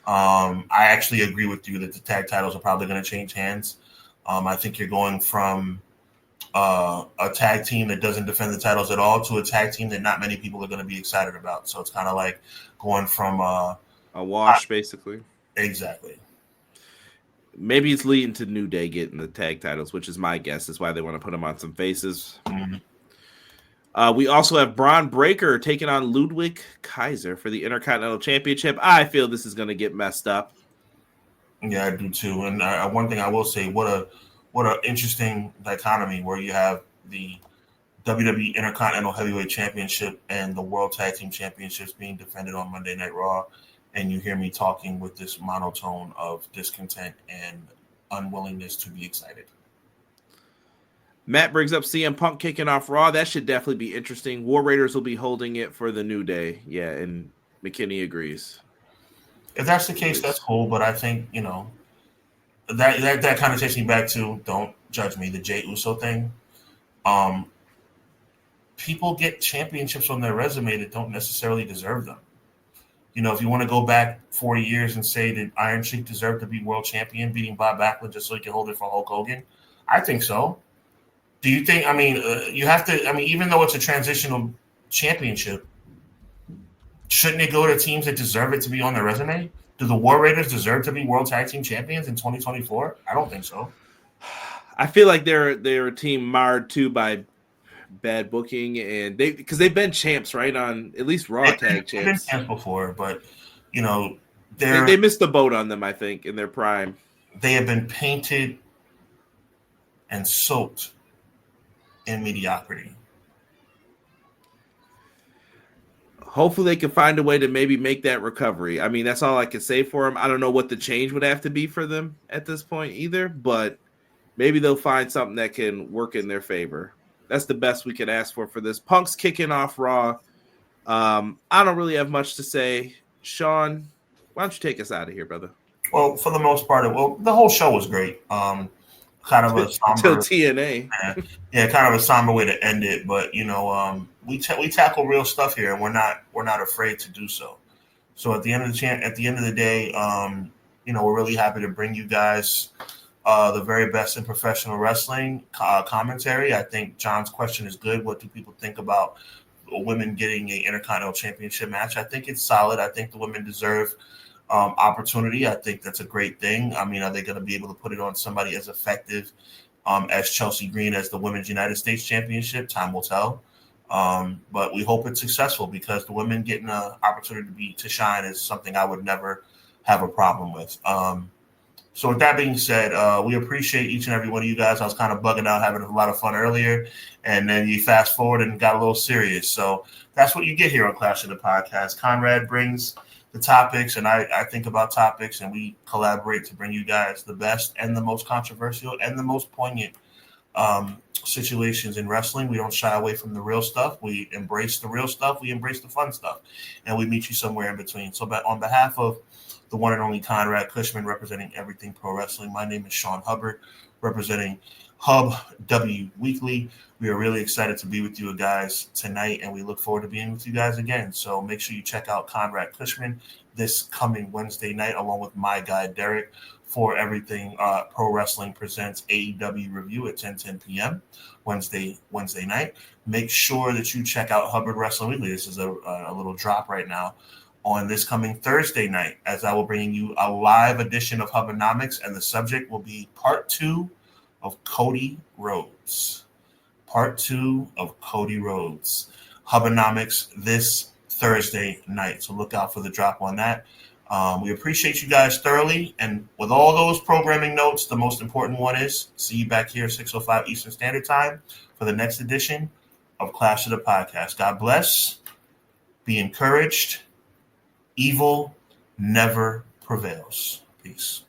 I actually agree with you that the tag titles are probably going to change hands. I think you're going from a tag team that doesn't defend the titles at all to a tag team that not many people are going to be excited about. So it's kind of like going from a wash, basically. Exactly. Maybe it's leading to New Day getting the tag titles, which is my guess. That's why they want to put them on some faces. Mm-hmm. We also have Braun Breaker taking on Ludwig Kaiser for the Intercontinental Championship. I feel this is going to get messed up. Yeah, I do too. And one thing I will say, what an interesting dichotomy where you have the WWE Intercontinental Heavyweight Championship and the World Tag Team Championships being defended on Monday Night Raw. And you hear me talking with this monotone of discontent and unwillingness to be excited. Matt brings up CM Punk kicking off Raw. That should definitely be interesting. War Raiders will be holding it for the New Day. Yeah, and McKinney agrees. If that's the case, that's cool. But I think, that kind of takes me back to, don't judge me, the Jey Uso thing. People get championships on their resume that don't necessarily deserve them. If you want to go back 40 years and say that Iron Sheik deserved to be world champion, beating Bob Backlund just so he could hold it for Hulk Hogan, I think so. Do you think, you have to, even though it's a transitional championship, shouldn't it go to teams that deserve it to be on their resume? Do the War Raiders deserve to be World Tag Team Champions in 2024? I don't think so. I feel like they're a team marred too by bad booking, and because they've been champs, right, on at least Raw tag champs. They've been champs before, but they missed the boat on them, I think, in their prime. They have been painted and soaked in mediocrity. Hopefully they can find a way to maybe make that recovery. That's all I can say for them. I don't know what the change would have to be for them at this point either, but maybe they'll find something that can work in their favor. That's the best we could ask for this. Punk's kicking off Raw. I don't really have much to say. Sean, why don't you take us out of here, brother? Well, for the most part, the whole show was great. Kind of a somber until TNA. Yeah, kind of a somber way to end it. But we tackle real stuff here, and we're not afraid to do so. So at the end of the day, we're really happy to bring you guys the very best in professional wrestling commentary. I think John's question is good. What do people think about women getting an Intercontinental Championship match? I think it's solid. I think the women deserve opportunity. I think that's a great thing. Are they going to be able to put it on somebody as effective as Chelsea Green as the Women's United States Championship? Time will tell. But we hope it's successful because the women getting an opportunity to shine is something I would never have a problem with. So with that being said, we appreciate each and every one of you guys. I was kind of bugging out, having a lot of fun earlier, and then you fast forward and got a little serious. So that's what you get here on Clash of the Podcast. Conrad brings the topics, and I think about topics, and we collaborate to bring you guys the best and the most controversial and the most poignant situations in wrestling. We don't shy away from the real stuff. We embrace the real stuff. We embrace the fun stuff, and we meet you somewhere in between. So on behalf of the one and only Conrad Cushman, representing Everything Pro Wrestling, my name is Sean Hubbard, representing Hub W Weekly. We are really excited to be with you guys tonight, and we look forward to being with you guys again. So make sure you check out Conrad Cushman this coming Wednesday night, along with my guy Derek, for Everything Pro Wrestling presents AEW Review at 10 p.m. Wednesday night. Make sure that you check out Hubbard Wrestling Weekly. This is a little drop right now on this coming Thursday night, as I will bring you a live edition of Hubbanomics, and the subject will be Part 2 of Cody Rhodes. Part 2 of Cody Rhodes. Hubbanomics this Thursday night. So look out for the drop on that. We appreciate you guys thoroughly. And with all those programming notes, the most important one is see you back here 6:05 Eastern Standard Time for the next edition of Clash of the Podcast. God bless. Be encouraged. Evil never prevails. Peace.